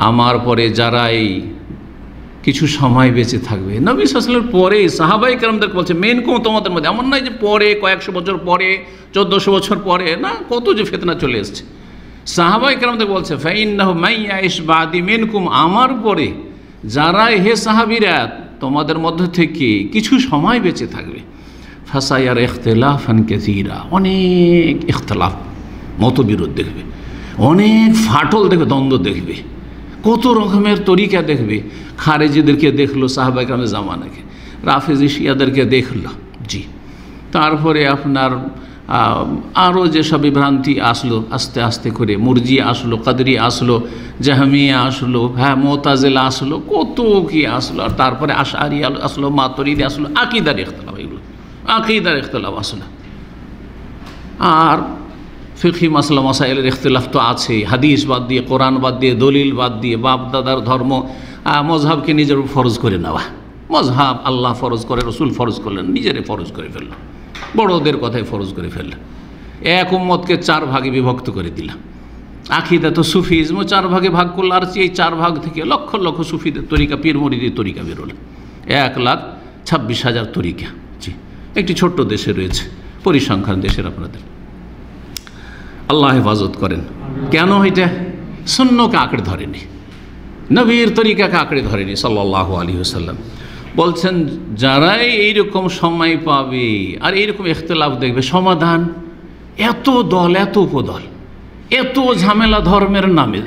আমার পরে যারাই কিছু সময় বেঁচে থাকবে, নবী সাল্লাল্লাহু আলাইহি ওয়াসাল্লামের পরে সাহাবায়ে কেরামদের বলছে মিনকুম, তোমাদের মধ্যে, এমন নয় যে পরে কয়েকশো বছর পরে 1400 বছর পরে, না, কত যে ফিতনা চলে এসছে। সাহাবায়ে কেরামদের বলছে ফাইন্নাহু মাইয়াইশ বাদি মিনকুম, আমার পরে যারা, হে সাহাবীরা, তোমাদের মধ্য থেকে কিছু সময় বেঁচে থাকবে, ফাসায়ার ইখতিলাফান কাসীরা, অনেক ইখতিলাফ, মতবিরোধ দেখবে, অনেক ফাটল দেখবে, দ্বন্দ্ব দেখবে, কত রকমের তরিকা দেখবে। খারেজিদেরকে দেখলো সাহাবায়ে কেরামের জামানাকে, রাফেজি শিয়াদেরকে দেখলো, জি। তারপরে আপনার আরও যেসব বিভ্রান্তি আসলো আস্তে আস্তে করে, মুরজি আসলো, কাদরি আসলো, জাহমিয়া আসলো, হ্যাঁ, মুতাজিলা আসলো, কত কি আসলো। আর তারপরে আশআরি আসলো, মাতুরিদি আসলো, আকীদার ইখতিলাফ, এগুলো আকীদার ইখতিলাফ আসলো। আর ফিকহি মাসলা মাসাইলের ইখতিলাফ তো আছেই, হাদিস বাদ দিয়ে, কোরআন বাদ দিয়ে, দলিল বাদ দিয়ে, বাপ দাদার ধর্ম, মজহাবকে নিজের ফরজ করে নেওয়া। মজহাব আল্লাহ ফরজ করে, রসুল ফরজ করলেন, নিজেরে ফরজ করে ফেলল, বড়দের কথাই ফরজ করে ফেলল। এক উম্মতকে 4 ভাগে বিভক্ত করে দিলাম। আকীদা তো সুফিজমও 4 ভাগে ভাগ করল, আর এই 4 ভাগ থেকে লক্ষ লক্ষ সুফিদের তরিকা, পীর মুরিদের তরিকা বেরোল, 1,26,000 তরিকা। জি, একটি ছোট্ট দেশে রয়েছে, পরিসংখ্যান দেশের আপনাদের, আল্লাহ হেফাজত করেন। কেন এটা? সুন্নকে আঁকড়ে ধরেনি, নবীর তরিকাকে আঁকড়ে ধরেনি সাল্লাল্লাহু আলাইহি ওয়াসাল্লাম। বলছেন যারাই এইরকম সময় পাবে আর এইরকম ইখতিলাফ দেখবে, সমাধান, এত দল, এত উপদল, এত ঝামেলা ধর্মের নামে,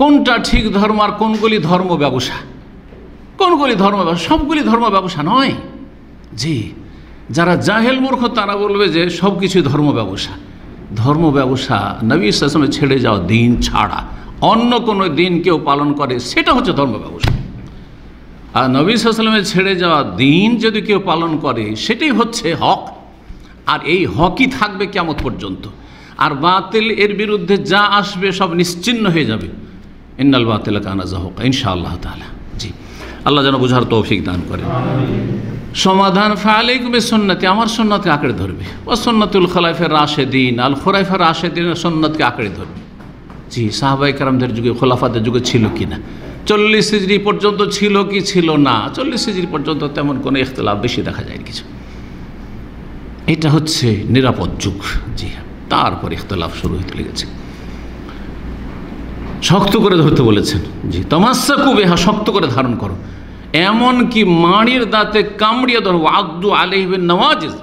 কোনটা ঠিক ধর্ম আর কোনগুলি ধর্ম ব্যবসা, কোনগুলি ধর্ম ব্যবসা, সবগুলি ধর্ম ব্যবসা নয়। জি, যারা জাহেল মূর্খ তারা বলবে যে সব কিছুই ধর্ম ব্যবসা। ধর্ম ব্যবসা নবী সাল্লাল্লাহু আলাইহি ওয়াসাল্লাম ছেড়ে যাওয়া দিন ছাড়া অন্য কোনো দিন কেউ পালন করে, সেটা হচ্ছে ধর্ম ব্যবসা। আর নবী সাল্লাল্লাহু আলাইহি ওয়াসাল্লামের ছেড়ে যাওয়া দিন যদি কেউ পালন করে, সেটাই হচ্ছে হক। আর এই হকই থাকবে কিয়ামত পর্যন্ত। আর বাতিল, এর বিরুদ্ধে যা আসবে সব নিশ্চিহ্ন হয়ে যাবে। ইন্নাল বাতিলা কানা যাহুকা, ইনশাআল্লাহ তাআলা। জি, আল্লাহ যেন বুঝার তৌফিক দান করেন। সমাধান ফালাইকুম বিসুন্নতি, আমার সুন্নতকে আঁকড়ে ধরবে, ও সুন্নাতুল খোলাফায়ে রাশেদিন, আল খোলাফায়ে রাশেদিনের সুন্নতকে আঁকড়ে ধরবে। জি, সাহাবায়ে কেরামদের যুগে, খোলাফাদের যুগে ছিল কি না, 40 হিজরি পর্যন্ত ছিল কি ছিল না, 40 হিজরি পর্যন্ত তেমন কোনো ইখতিলাফ বেশি দেখা যায় কিছু। এটা হচ্ছে নিরাপদ যুগ। জি, তারপর ইখতিলাফ শুরু হতে লেগেছে। শক্ত করে ধরতে বলেছেন। জি, তামাসসাকু বিহা, শক্ত করে ধারণ করো, এমন কি মাড়ির দাঁতে কামড়িয়ে ধরো, আদু আলাইহি বিন নওয়াজিজ,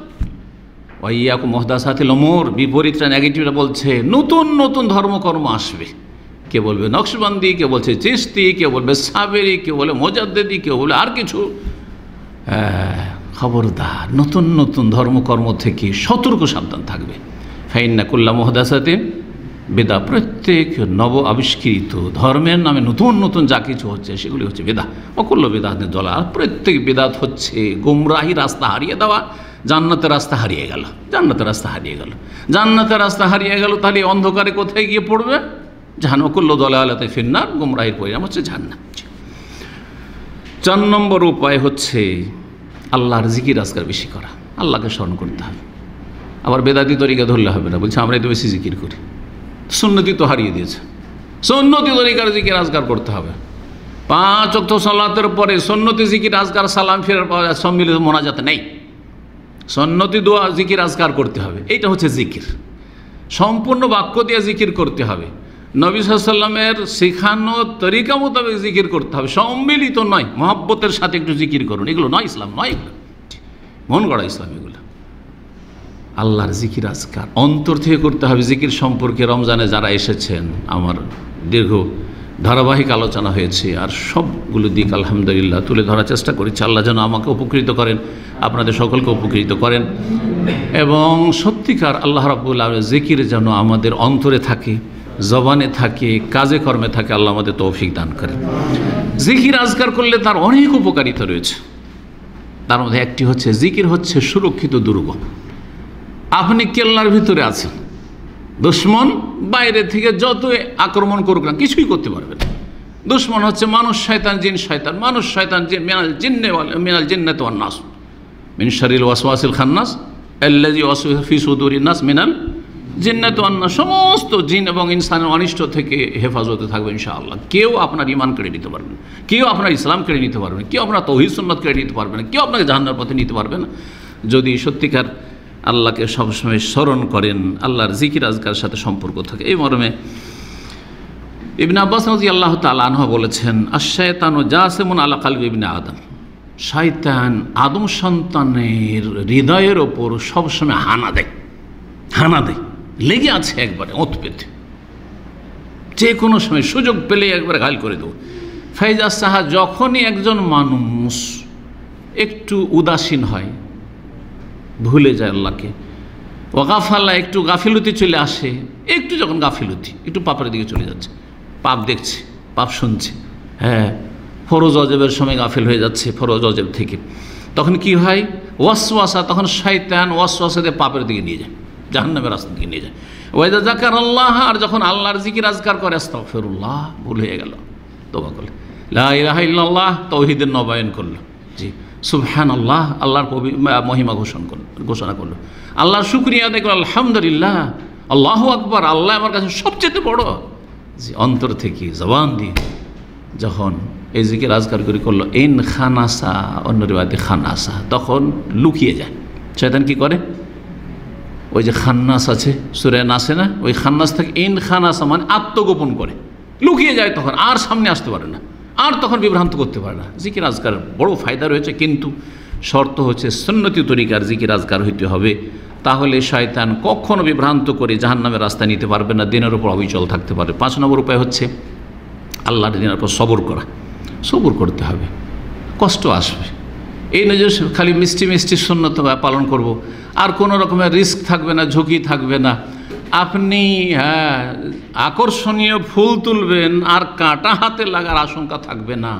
ওয়া ইয়াকুম মুহদাসাতিল উমুর, বিপরীতটা, নেগেটিভটা বলছে নতুন নতুন ধর্মকর্ম আসবে। কে বলবে নকশবন্দি, কে বলছে চিশতি, কে বলবে সাবেরি, কে বলে মোজাদ্দেদি, কেউ বলে আর কিছু। খবরদার, নতুন নতুন ধর্মকর্ম থেকে সতর্ক সাবধান থাকবে। ফাইন্না কুল্লা মুহদাসাতিন বেদা, প্রত্যেক নব আবিষ্কৃত ধর্মের নামে নতুন নতুন যা কিছু হচ্ছে সেগুলি হচ্ছে বেদা। অকুল্ল বেদাতের দলা, প্রত্যেক বেদাত হচ্ছে গুমরাহি, রাস্তা হারিয়ে দেওয়া, জান্নাতের রাস্তা হারিয়ে গেল, জান্নাতের রাস্তা হারিয়ে গেল, জান্নাতের রাস্তা হারিয়ে গেল, তাহলে অন্ধকারে কোথায় গিয়ে পড়বে? জাহান্নাম। অকুল্ল দলালাতে ফিন্নার, গুমরাহির পরিণাম হচ্ছে জাহান্নাম। 4 নম্বর উপায় হচ্ছে আল্লাহর জিকির আজকার বেশি করা, আল্লাহকে স্মরণ করতে হবে। আবার বেদাতি তরিকা ধরলে হবে না, বলছে আমরা তো বেশি জিকির করি। সুন্নতি তো হারিয়ে দিয়েছে, সুন্নতি তরিকার জিকির আজকার করতে হবে। 5 ওয়াক্ত সালাতের পরে সুন্নতি জিকির আজকার, সালাম ফেরার পর সম্মিলিত মোনাজাত নেই। সুন্নতি দোয়া জিকির আজকার করতে হবে, এইটা হচ্ছে জিকির। সম্পূর্ণ বাক্য দিয়ে জিকির করতে হবে, নবী সাল্লাল্লাহু আলাইহি ওয়াসাল্লামের শেখানো তরিকা মোতাবেক জিকির করতে হবে, সম্মিলিত নয়। মহব্বতের সাথে একটু জিকির করুন, এগুলো নয় ইসলাম, নয় এগুলো, মন গড়া ইসলাম এগুলো। আল্লাহর জিকির আজকার অন্তর থেকে করতে হবে। জিকির সম্পর্কে রমজানে যারা এসেছেন, আমার দীর্ঘ ধারাবাহিক আলোচনা হয়েছে, আর সবগুলো দিক আলহামদুলিল্লাহ তুলে ধরার চেষ্টা করেছি। আল্লাহ যেন আমাকে উপকৃত করেন, আপনাদের সকলকে উপকৃত করেন, এবং সত্যিকার আল্লাহ রাব্বুল আলামিন জিকির যেন আমাদের অন্তরে থাকে, জবানে থাকে, কাজে কর্মে থাকে। আল্লাহ আমাদের তৌফিক দান করেন। জিকির আজকার করলে তার অনেক উপকারিতা রয়েছে। তার মধ্যে একটি হচ্ছে, জিকির হচ্ছে সুরক্ষিত দুর্গ। আপনি কেল্লার ভিতরে আছেন, দুশ্মন বাইরে থেকে যত আক্রমণ করুক না, কিছুই করতে পারবে না। দুশ্মন হচ্ছে মানুষ, শয়তান, জিন শয়তান, মানুষ শয়তান, জিন, মিনাল জিন্নাতি ওয়ান নাস, মিন শাররিল ওয়াসওয়াসিল খান্নাস আল্লাযী ইউওয়াসওয়িসু ফি সুদুরিন নাস মিনাল জিন্নাত ওয়ান নাস, সমস্ত জিন এবং ইনসানের অনিষ্ট থেকে হেফাজতে থাকবে ইনশাআল্লাহ। কেউ আপনার ঈমান কেড়ে নিতে পারবে না, কেউ আপনার ইসলাম কেড়ে নিতে পারবে না, কেউ আপনার তৌহিদ সুন্নাত কেড়ে নিতে পারবে না, কেউ আপনাকে জাহান্নামের পথে নিতে পারবে না, যদি সত্যিকার আল্লাহকে সবসময় স্মরণ করেন, আল্লাহর জিকির আজকার সাথে সম্পর্ক থাকে। এই মর্মে ইবনে আব্বাস রাদিয়াল্লাহু তাআলা আনহু বলেছেন, আশ-শায়তানু জাসিমুন আলা কলবি ইবনে আদম, শয়তান আদম সন্তানের হৃদয়ের ওপর সবসময় হানা দেয়, লেগে আছে একবারে ওতপেতে, যে কোনো সময় সুযোগ পেলে একবারে ঘায়ল করে দেবো। ফাইজা সাহা, যখনই একজন মানুষ একটু উদাসীন হয়, ভুলে যায় আল্লাহকে, ওয়াগাফাল্লা, একটু গাফিলতি চলে আসে, একটু যখন গাফিলতি, একটু পাপের দিকে চলে যাচ্ছে, পাপ দেখছে, পাপ শুনছে, হ্যাঁ, ফরজ অজেবের সময় গাফিল হয়ে যাচ্ছে ফরজ অজেব থেকে, তখন কি হয়, ওয়াসওয়াসা, তখন শয়তান ওয়াসওয়াসা দিয়ে পাপের দিকে নিয়ে যায়, জাহান্নামের রাস্তার দিকে নিয়ে যায়। ওয়াইদা যাকার আল্লাহ, আর যখন আল্লাহর জিকির আজকার করে, আস্তাগফিরুল্লাহ, ভুল হয়ে গেল, তওবা করল, লা ইলাহা ইল্লাল্লাহ, তাওহীদের নবায়ন করলো, জি, সুবহানাল্লাহ, আল্লাহর মহিমা ঘোষণা করলো, আল্লাহর শুকরিয়া আদায় করলো, আলহামদুলিল্লাহ, আল্লাহু আকবার, আল্লাহ আমার কাছে সবচেয়ে বড়, জি, অন্তর থেকে জবান দিয়ে যখন এই জিকির আজকার করে করলো, ইন খানাসা, অন্য রিওয়ায়াতে খানাসা, তখন লুকিয়ে যায় শয়তান। কি করে, ওই যে খান্নাস আছে সূরা নাসে না, ওই খান্নাস থেকে ইন খানাসা মানে আত্মগোপন করে লুকিয়ে যায়, তখন আর সামনে আসতে পারে না, আর তখন বিভ্রান্ত করতে পারে না। জিকির আজকার বড় ফায়দা রয়েছে, কিন্তু শর্ত হচ্ছে সুন্নতি তরিকার জিকির আজকার হইতে হবে, তাহলে শয়তান কখনো বিভ্রান্ত করে জাহান্নামের রাস্তা নিতে পারবে না, দিনের উপর অবিচল থাকতে পারে। 5 নম্বর উপায় হচ্ছে আল্লাহর দিনের উপর সবর করা, সবর করতে হবে, কষ্ট আসবে, এই নয় যে খালি মিষ্টি মিষ্টি সুন্নত পালন করব, আর কোনো রকমের রিস্ক থাকবে না, ঝুঁকি থাকবে না, আপনি আকর্ষণীয় ফুল তুলবেন আর কাঁটা হাতে লাগার আশঙ্কা থাকবে না,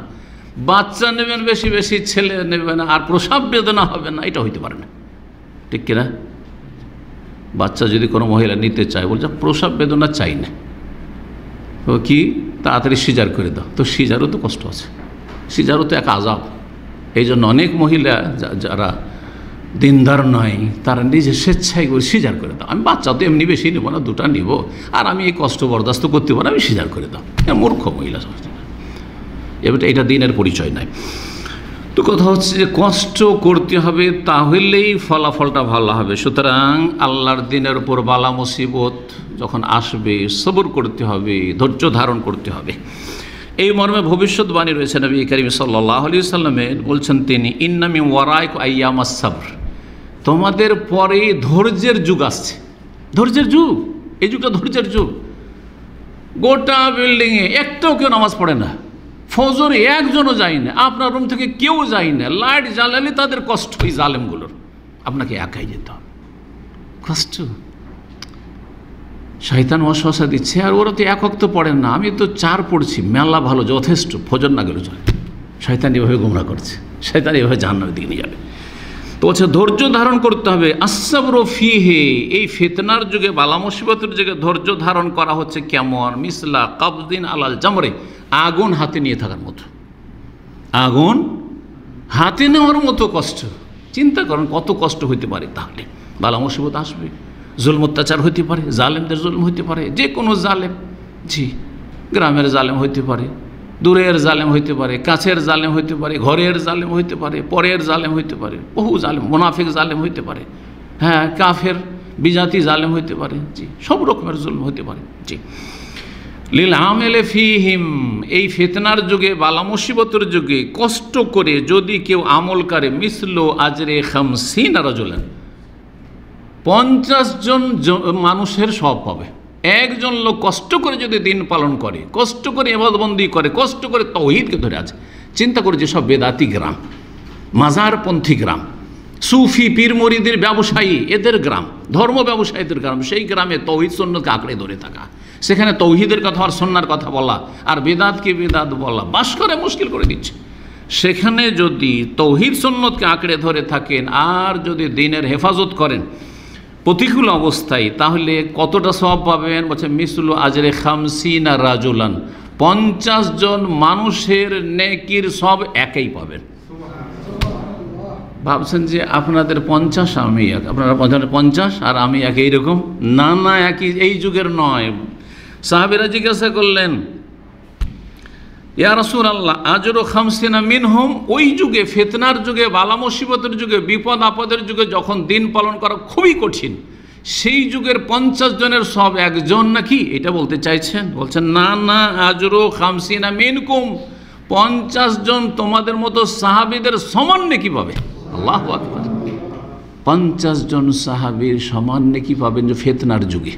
বাচ্চা নেবেন বেশি বেশি, ছেলে নেবেন আর প্রসাব বেদনা হবে না, এটা হইতে পারে না, ঠিক কিনা? বাচ্চা যদি কোনো মহিলা নিতে চায়, বলছে প্রসাব বেদনা চাই না, ও কি তাড়াতাড়ি সিজার করে দাও, তো সিজারও তো কষ্ট আছে, সিজারও তো এক আযাব। এই জন্য অনেক মহিলা যারা দিনদার নয়, তারা নিজে স্বেচ্ছায় করে সিজার করে দাও, আমি বাচ্চা তো এমনি বেশি নেবো না, 2টা নিব, আর আমি এই কষ্ট বরদাস্ত করতে পারি, আমি সিজার করে দাও, মূর্খ মহিলা সমাজ। এবার এটা দিনের পরিচয় নয়। তো কথা হচ্ছে যে কষ্ট করতে হবে, তাহলেই ফলাফলটা ভালো হবে। সুতরাং আল্লাহর দিনের উপর বালা মুসিবত যখন আসবে, সবর করতে হবে, ধৈর্য ধারণ করতে হবে। এই মর্মে ভবিষ্যৎবাণী রয়েছে নবী করিম সাল্লাল্লাহু আলাইহি ওয়াসাল্লামের, বলছেন তিনি, ইন্না মিন ওয়ারাইকুম আইয়ামাস সাবর, তোমাদের পরে ধৈর্যের যুগ আসছে, ধৈর্যের যুগ, এই যুগটা ধৈর্যের যুগ। গোটা বিল্ডিংয়ে একটাও কেউ নামাজ পড়ে না, ফজরে একজনও যায় না, আপনার রুম থেকে কেউ যায় না, লাইট জ্বালালে তাদের কষ্ট, এই জালেমগুলোর, আপনাকে একাই যেতে হবে, কষ্ট। শয়তান ওয়াসওয়াসা দিচ্ছে, আর ওরা তো 1 ওয়াক্ত পড়েন না, আমি তো 4 পড়ছি, মেলা ভালো, যথেষ্ট, ফজর না গেলে চলে। শয়তান এভাবে গোমরা করছে, শয়তান এভাবে জাহান্নামের দিকে নিয়ে যাবে। তো বলছে ধৈর্য ধারণ করতে হবে। আসসাবরু ফিহি, এই ফিতনার যুগে, বালা মুসিবতের যুগে ধৈর্য ধারণ করা হচ্ছে কেমন, মিসলা কাবদিন আলাল জামরে, আগুন হাতে নিয়ে থাকার মতো, আগুন হাতে নেওয়ার মতো কষ্ট। চিন্তা করেন কত কষ্ট হইতে পারে, তাহলে বালা মুসিবত আসবে, জুলম অত্যাচার হইতে পারে, জালেমদের জুলম হইতে পারে, যে কোনো জালেম, জি, গ্রামের জালেম হইতে পারে, দূরের জালেম হইতে পারে, কাছের জালেম হইতে পারে, ঘরের জালেম হইতে পারে, পরের জালেম হইতে পারে, বহু জালেম, মুনাফিক জালেম হইতে পারে, হ্যাঁ, কাফের বিজাতি জালেম হইতে পারে, জি, সব রকমের জুলম হইতে পারে, জি। লিল আমেলে ফিহিম, এই ফিতনার যুগে, বালা মুসিবতের যুগে কষ্ট করে যদি কেউ আমল করে, মিসলো আজরে 50 রাজুলান, 50 জন মানুষের সওয়াব পাবে। একজন লোক কষ্ট করে যদি দিন পালন করে, কষ্ট করে ইবাদতবন্দি করে, কষ্ট করে তাওহীদকে ধরে আছে, চিন্তা করে যেসব বেদাতি গ্রাম, মাজারপন্থী গ্রাম, সুফি পীর মুরিদের ব্যবসায়ী, এদের গ্রাম, ধর্ম ব্যবসায়ীদের গ্রাম, সেই গ্রামে তাওহীদ সুন্নাতকে আঁকড়ে ধরে থাকা, সেখানে তাওহীদের কথা আর সুন্নাহর কথা বলা, আর বেদাতকে বেদাত বলা বাস করে মুশকিল করে দিচ্ছে। সেখানে যদি তাওহীদ সুন্নাতকে আঁকড়ে ধরে থাকেন, আর যদি দিনের হেফাজত করেন প্রতিকূল অবস্থায়, তাহলে কতটা সওয়াব পাবেন? বলছে মিসলু আজরে 50 রাজুলান, 50 জন মানুষের নেকির সব একই পাবেন। ভাবছেন যে আপনাদের 50 আমি এক, আপনারা 50 আর আমি এক, এইরকম? না না, একই, এই যুগের নয়। সাহাবীরা জিজ্ঞাসা করলেন, ইয়া রাসূলুল্লাহ আজরু খামসিনা মিনহুম, ওই যুগে, ফিতনার যুগে, বালা মুসিবতের যুগে, বিপদ আপদের যুগে, যখন দিন পালন করা খুবই কঠিন, সেই যুগের 50 জনের সব একজন নাকি, এটা বলতে চাইছেন? বলছেন না না, আজরু খামসিনা মিনকুম, 50 জন তোমাদের মতো সাহাবীদের সমান নেকি পাবে। আল্লাহু আকবার, 50 জন সাহাবীর সমান নেকি পাবেন যে ফিতনার যুগে।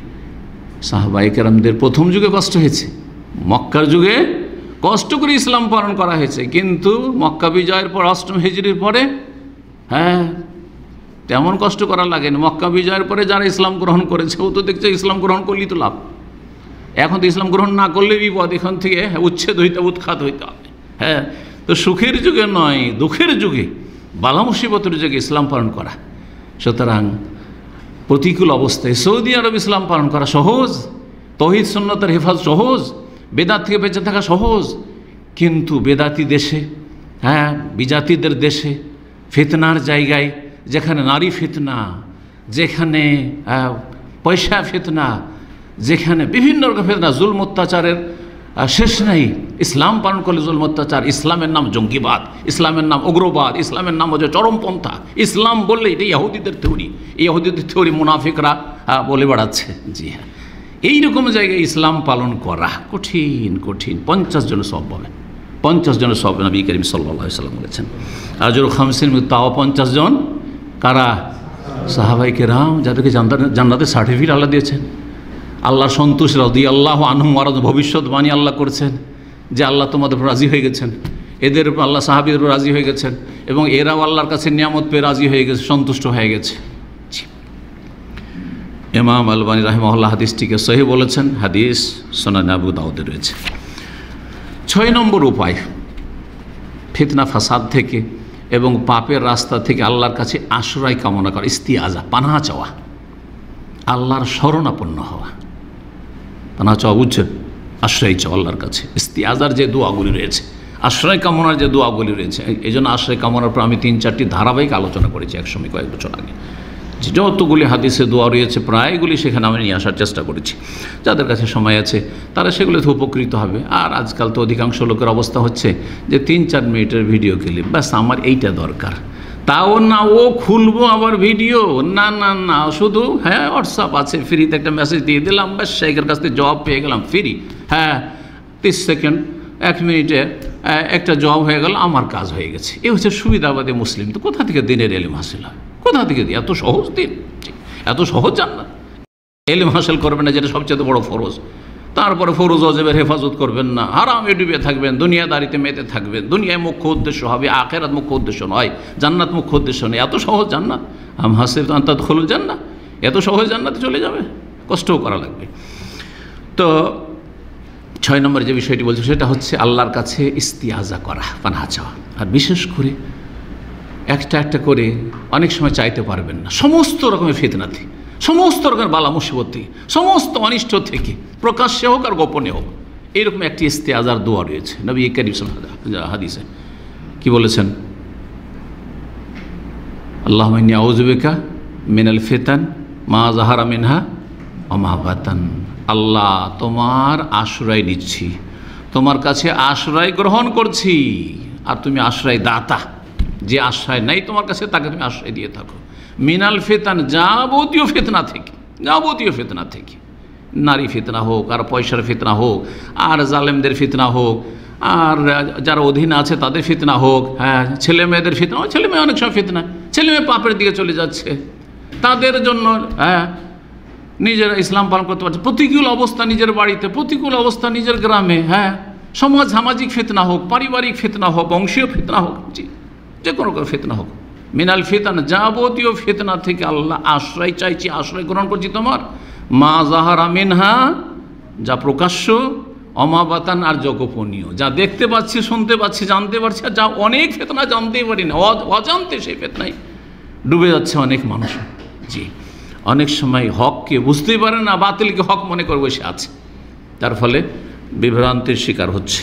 সাহাবায়ে কেরামদের প্রথম যুগে কষ্ট হয়েছে, মক্কার যুগে কষ্ট করে ইসলাম পালন করা হয়েছে, কিন্তু মক্কা বিজয়ের পর 8ম হিজরির পরে তেমন কষ্ট করা লাগেনি। মক্কা বিজয়ের পরে যারা ইসলাম গ্রহণ করেছে, ও তো দেখছে ইসলাম গ্রহণ করলেই তো লাভ। এখন তো ইসলাম গ্রহণ না করলে বিপদ, এখান থেকে উচ্ছেদ হইতে, উৎখাত হইতে হবে। তো সুখের যুগে নয়, দুঃখের যুগে, বালা মুসিবতের যুগে ইসলাম পালন করা। সুতরাং প্রতিকূল অবস্থায় সৌদি আরব ইসলাম পালন করা সহজ, তৌহিদ সুন্নতের হেফাজত সহজ, বেদাত থেকে বেঁচে থাকা সহজ। কিন্তু বেদাতি দেশে, বিজাতিদের দেশে, ফিতনার জায়গায়, যেখানে নারী ফিতনা, যেখানে পয়সা ফিতনা, যেখানে বিভিন্ন রকম ফিতনা, জুলম অত্যাচারের শেষ নাই। ইসলাম পালন করলে জুলম অত্যাচার, ইসলামের নাম জঙ্গিবাদ, ইসলামের নাম উগ্রবাদ, ইসলামের নাম হচ্ছে চরমপন্থা। ইসলাম বললে এটা ইহুদিদের থিওরি, এই ইহুদিদের থিওরি মুনাফিকরা বলে বেড়াচ্ছে। জি হ্যাঁ, এইরকম জায়গায় ইসলাম পালন করা কঠিন কঠিন। 50 জনের সব পাবেন, 50 জনের সব নবী করিম সাল্লাল্লাহু আলাইহি ওয়াসাল্লাম বলেছেন। আজরু খামসিন, তাও 50 জন। কারা? সাহাবায়ে কেরাম, যাদেরকে জান্নাতের সার্টিফিকেট আল্লাহ দিয়েছেন। আল্লাহর সন্তুষ্ট, রাদিয়াল্লাহু আনহুম ওয়া রাদু, ভবিষ্যৎবাণী আল্লাহ করেছেন যে আল্লাহ তোমাদের উপর রাজি হয়ে গেছেন, এদের উপর আল্লাহ সাহাবীদের উপর রাজি হয়ে গেছেন, এবং এরাও আল্লাহর কাছে নিয়ামত পেয়ে রাজি হয়ে গেছে, সন্তুষ্ট হয়ে গেছে। ইমাম আলবানী রাহিমাহুল্লাহ হাদিসটিকে সহিহ বলেছেন, হাদিস সুনান আবু দাউদে রয়েছে। 6 নম্বর উপায় ফিতনা ফাসাদ থেকে এবং পাপের রাস্তা থেকে আল্লাহর কাছে আশ্রয় কামনা করা, ইস্তিআজা, পানাহ চাওয়া, আল্লাহর শরণাপন্ন হওয়া। পানাহ চাওয়া বুঝছেন? আশ্রয় চাওয়া আল্লাহর কাছে। ইস্তিআজার যে দোয়াগুলি রয়েছে, আশ্রয় কামনার যে দোয়াগুলি রয়েছে, এই জন্য আশ্রয় কামনার পর আমি 3-4টি ধারাবাহিক আলোচনা করেছি একসময়, কয়েক বছর আগে। যতগুলি হাদিসে দোয়া রয়েছে প্রায়গুলি সেখানে আমি নিয়ে আসার চেষ্টা করেছি। যাদের কাছে সময় আছে তারা সেগুলোতে উপকৃত হবে। আর আজকাল তো অধিকাংশ লোকের অবস্থা হচ্ছে যে 3-4 মিনিটের ভিডিও ক্লিপ, ব্যাস আমার এইটা দরকার। তাও না, ও খুলবো আবার ভিডিও, না না না, শুধু হোয়াটসঅ্যাপ আছে, ফ্রিতে একটা মেসেজ দিয়ে দিলাম, ব্যাস শেখের কাছ থেকে জবাব পেয়ে গেলাম ফ্রি। 30 সেকেন্ড, 1 মিনিটে একটা জবাব হয়ে গেল, আমার কাজ হয়ে গেছে। এ হচ্ছে সুবিধাবাদী মুসলিম। তো কোথা থেকে দিনের এলিম হাসিল হয়? কোথা থেকে? এত সহজ দিন, এত সহজ জান্নাত। এলিম হাসিল করবেন না, যেটা সবচেয়ে বড় ফরজ। তারপরে ফরজ ওয়াজিবের হেফাজত করবেন না, হারামে ডুবে থাকবেন, দুনিয়াদারিতে মেতে থাকবেন। দুনিয়ায় মুখ্য উদ্দেশ্য হবে, আখিরাত মুখ্য উদ্দেশ্য নয়, জান্নাত মুখ্য উদ্দেশ্য নয়। এত সহজ জান্নাত, আম হাসিবতুম আন তাদখুলুল জান্নাহ, এত সহজ জান্নাতে চলে যাবে? কষ্টও করা লাগবে। তো 6 নম্বর যে বিষয়টি বলছি সেটা হচ্ছে আল্লাহর কাছে ইস্তিআজা করা, পানাহ চাওয়া। আর বিশেষ করে একটা একটা করে অনেক সময় চাইতে পারবেন না, সমস্ত রকমের ফিতনা থেকে, সমস্ত রকমের বালা মুসিবত থেকে, সমস্ত অনিষ্ট থেকে, প্রকাশ্যে হোক আর গোপনে হোক, এইরকম একটি ইস্তিআজার দোয়া রয়েছে। নবী করিম সাল্লাল্লাহু আলাইহি ওয়াসাল্লাম হাদিসে কি বলেছেন? আল্লাহুম্মা ইন্নী আউযু বিকা মিনাল ফিতান মা যাহারা মিনহা ওয়া মা বাতান। আল্লাহ, তোমার আশ্রয় নিচ্ছি, তোমার কাছে আশ্রয় গ্রহণ করছি। আর তুমি আশ্রয় দাতা, যে আশ্রয় নাই তোমার কাছে তাকে তুমি আশ্রয় দিয়ে থাকো। মিনাল ফিতান, যাবতীয় ফিতনা থেকে, যাবতীয় ফিতনা থেকে, নারী ফিতনা হোক, আর পয়সার ফিতনা হোক, আর জালেমদের ফিতনা হোক, আর যারা অধীন আছে তাদের ফিতনা হোক, ছেলে মেয়েদের ফিতনা, ছেলে মেয়ে অনেক সময় ফিতনা, ছেলে মেয়ে পাপের দিকে চলে যাচ্ছে, তাদের জন্য নিজেরা ইসলাম পালন করতে পারছে। প্রতিকূল অবস্থা নিজের বাড়িতে, প্রতিকূল অবস্থা নিজের গ্রামে, সমাজ সামাজিক ফিতনা হোক, পারিবারিক ফিতনা হোক, বংশীয় ফিতনা হোক, যে কোনো ফিতনা হোক, মিনাল ফিতান, যাবতীয় ফিতনা থেকে আল্লাহ আশ্রয় চাইছি, আশ্রয় গ্রহণ করছি তোমার। মা যাহারা মিনহা, যা প্রকাশ্য, অমাবাতান, আর যা গোপনীয়, যা দেখতে পাচ্ছি, শুনতে পাচ্ছি, জানতে পারছি, আর যা অনেক ফিতনা জানতেই পারি না, অজান্তে সেই ফিতনায় ডুবে যাচ্ছে অনেক মানুষ। জি, অনেক সময় হককে বুঝতেই পারে না, বাতিলকে হক মনে করে বসে আছে, তার ফলে বিভ্রান্তির শিকার হচ্ছে।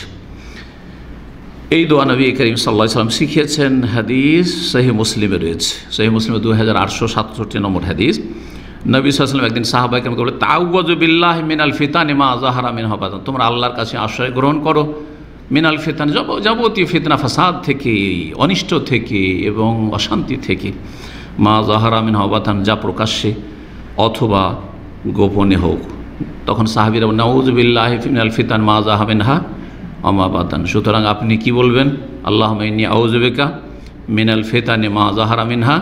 এই দোয়া নবী করিম সাল্লাল্লাহু আলাইহি ওয়াসাল্লাম শিখিয়েছেন। হাদিস সহিহ মুসলিমে রয়েছে, সহিহ মুসলিমে 2867 নম্বর হাদিস। নবী সাল্লাল্লাহু আলাইহি ওয়াসাল্লাম একদিন সাহাবাকে বলে, তাআউযু বিল্লাহি মিনাল ফিতানি মা যাহারা মিনহা বাতান, তোমরা আল্লাহর কাছে আশ্রয় গ্রহণ করো মিনাল ফিতান, যাবতীয় ফিতনা ফাসাদ থেকে, অনিষ্ট থেকে এবং অশান্তি থেকে, মা যাহারা মিনহা বাতান, যা প্রকাশ্যে অথবা গোপনে হোক। তখন সাহাবীরা নাউযু বিল্লাহি মিনাল ফিতান মা যাহারা মিনহা আমা বাতান, সুতরাং আপনি কি বলবেন? আল্লাহুম্মা ইন্নী আউযু বিকা মিনাল ফিতানি মা যাহারা মিনহা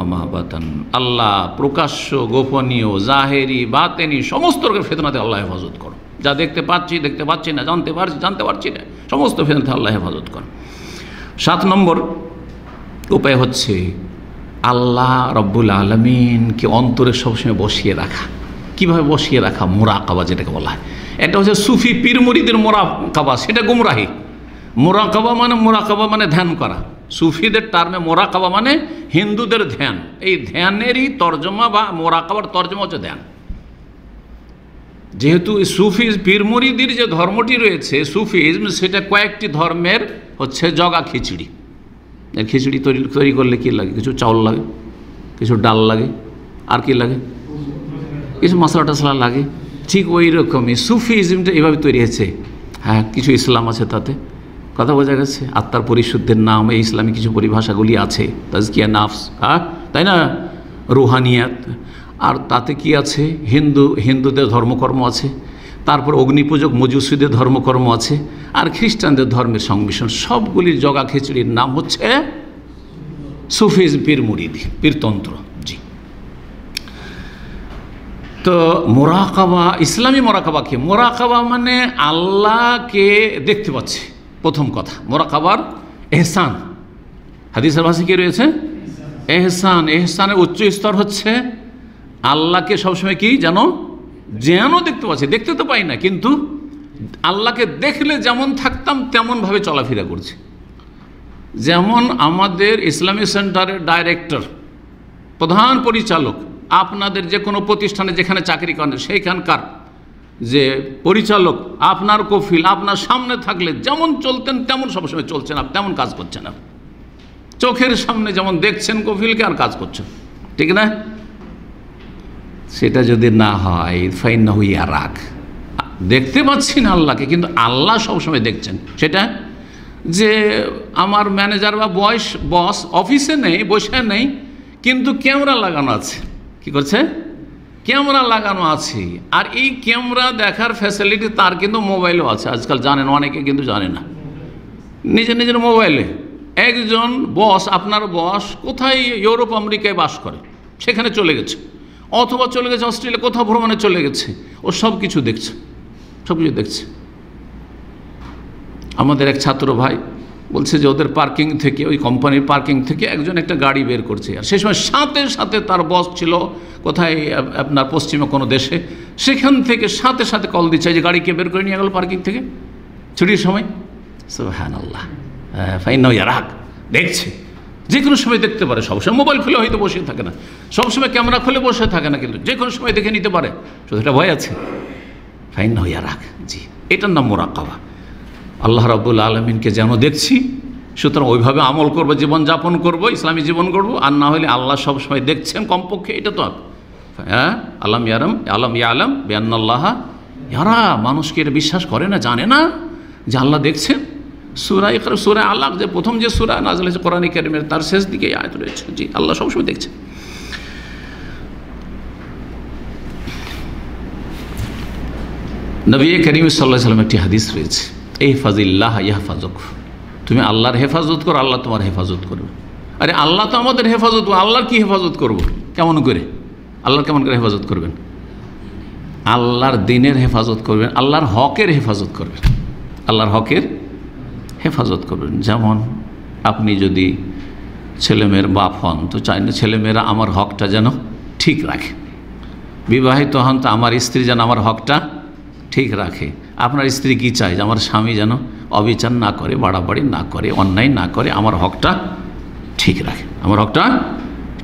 আমা বাতান, আল্লাহ প্রকাশ্য, গোপনীয়, জাহেরি, বাতেনি সমস্ত রকমের ফিতনাতে আল্লাহ হেফাজত করো। যা দেখতে পাচ্ছি না, জানতে পারছি না, সমস্ত ফিতনাতে আল্লাহ হেফাজত করো। 7 নম্বর উপায় হচ্ছে আল্লাহ রব্বুল আলামিনকে অন্তরে সবসময় বসিয়ে রাখা। কিভাবে বসিয়ে রাখা? মুরাকাবা যেটাকে বলা হয়। এটা হচ্ছে সুফি পীর মুরিদের মুরাকাবা, সেটা গুমরাহি। মুরাকাবা মানে ধ্যান করা। সুফিদের টার্মে মোরাকাবা মানে হিন্দুদের ধ্যান। এই ধ্যানেরই তর্জমা বা মোরাকাবার তর্জমা হচ্ছে ধ্যান। যেহেতু সুফি পীর মুরিদের যে ধর্মটি রয়েছে সুফিজম, সেটা কয়েকটি ধর্মের হচ্ছে জগা খিচুড়ি। খিচুড়ি তৈরি করলে কী লাগে? কিছু চাউল লাগে, কিছু ডাল লাগে, আর কি লাগে? কিছু মশলা টশলা লাগে। ঠিক ওই রকমই সুফিজমটা এইভাবে তৈরি হয়েছে। হ্যাঁ, কিছু ইসলাম আছে তাতে, কথা বোঝা গেছে। আত্মার পরিশুদ্ধের নাম, এই ইসলামী কিছু পরিভাষাগুলি আছে, তাজকিয়া নাফস, হ্যাঁ তাই না, রুহানিয়াত। আর তাতে কি আছে? হিন্দুদের ধর্মকর্ম আছে, তারপর অগ্নিপূজক মজুসিদের ধর্মকর্ম আছে, আর খ্রিস্টানদের ধর্মের সংমিশ্রণ। সবগুলির জগা খিচুড়ির নাম হচ্ছে সুফিজম, পীর মুরিদি, পীরতন্ত্র। জি, তো মোরাকাবা, ইসলামী মোরাকাবা কি? মোরাকাবা মানে আল্লাহকে দেখতে পাচ্ছে, প্রথম কথা। মোরাকাবার এহসান, হাদিসের ভাষায় কি রয়েছে? এহসান। এহসানের উচ্চ স্তর হচ্ছে আল্লাহকে সবসময় কি যেন দেখতে পাচ্ছি। দেখতে তো পাই না, কিন্তু আল্লাহকে দেখলে যেমন থাকতাম তেমনভাবে চলাফেরা করছি। যেমন আমাদের ইসলামী সেন্টারের ডাইরেক্টর, প্রধান পরিচালক, আপনাদের যে কোনো প্রতিষ্ঠানে যেখানে চাকরি করেন সেইখানকার যে পরিচালক, আপনার কফিল আপনার সামনে থাকলে যেমন চলতেন তেমন সবসময় চলছেন, আপনি তেমন কাজ করছেন। আপনি চোখের সামনে যেমন দেখছেন কফিলকে, আর কাজ করছেন, ঠিক না? সেটা যদি না হয়, ফাইন্নাহু ইয়ারাক, দেখতে পাচ্ছি না আল্লাহকে, কিন্তু আল্লাহ সবসময় দেখছেন। সেটা যে আমার ম্যানেজার বা বস অফিসে নেই, বসে নেই, কিন্তু ক্যামেরা লাগানো আছে। কি করছে? ক্যামেরা লাগানো আছে। আর এই ক্যামেরা দেখার ফ্যাসিলিটি তার কিন্তু মোবাইলও আছে। আজকাল জানেন, অনেকে কিন্তু জানে না, নিজের মোবাইলে একজন বস, আপনার বস কোথায় ইউরোপ আমেরিকায় বাস করে, সেখানে চলে গেছে, অথবা চলে গেছে অস্ট্রেলিয়া, কোথাও ভ্রমণে চলে গেছে, ও সব কিছু দেখছে, সব কিছু দেখছে। আমাদের এক ছাত্র ভাই বলছে যে ওদের পার্কিং থেকে, ওই কোম্পানির পার্কিং থেকে একজন একটা গাড়ি বের করছে, আর সেই সময় সাথে সাথে তার বস ছিল কোথায় আপনার পশ্চিমে কোনো দেশে, সেখান থেকে সাথে সাথে কল দিচ্ছে যে গাড়িকে বের করে নিয়ে গেল পার্কিং থেকে ছুটির সময়। সুবহানাল্লাহ, ফাইন্নাহু ইয়ারাক, দেখছে, যে কোনো সময় দেখতে পারে। সবসময় মোবাইল খুলে হয়তো বসে থাকে না, সবসময় ক্যামেরা খুলে বসে থাকে না, কিন্তু যে কোনো সময় দেখে নিতে পারে, শুধু একটা ভয় আছে। ফাইন্নাহু ইয়ারাক, জি, এটার নাম মুরাকাবা। আল্লাহ রাব্বুল আলামিনকে যেন দেখছি, সুতরাং ওইভাবে আমল করবো, জীবনযাপন করবো, ইসলামী জীবন করবো। আর না হলে আল্লাহ সবসময় দেখছেন কমপক্ষে, এটা তো হ্যাঁ, আলম ইয়ালাম বিআন্নাল্লাহ ইয়ারা। মানুষ কি এটা বিশ্বাস করে না, জানে না যে আল্লাহ দেখছেন? সূরা আলাক, যে প্রথম যে সূরা নাযিল হয়েছে কোরআন কারীমের, তার শেষ দিকে আয়াত রয়েছে, জি, আল্লাহ সবসময় দেখছেন। নবী করিম সাল্লাল্লাহু আলাইহি ওয়াসাল্লাম একটি হাদিস রয়েছে, ইহফাজিল্লাহ ইয়াহফাজুক, তুমি আল্লাহর হেফাজত করো, আল্লাহ তোমার হেফাজত করবে। আরে আল্লাহ তো আমাদের হেফাজত, আল্লাহর কি হেফাজত করব? কেমন করে? আল্লাহর কেমন করে হেফাজত করবেন? আল্লাহর দিনের হেফাজত করবেন, আল্লাহর হকের হেফাজত করবেন, আল্লাহর হকের হেফাজত করবেন। যেমন আপনি যদি ছেলেমেয়ের বাপ হন, তো চাই না ছেলেমেয়েরা আমার হকটা যেন ঠিক রাখে। বিবাহিত হন, তো আমার স্ত্রী যেন আমার হকটা ঠিক রাখে। আপনার স্ত্রী কি চায়? যে আমার স্বামী যেন অবিচার না করে, বাড়াবাড়ি না করে, অন্যায় না করে, আমার হকটা ঠিক রাখে, আমার হকটা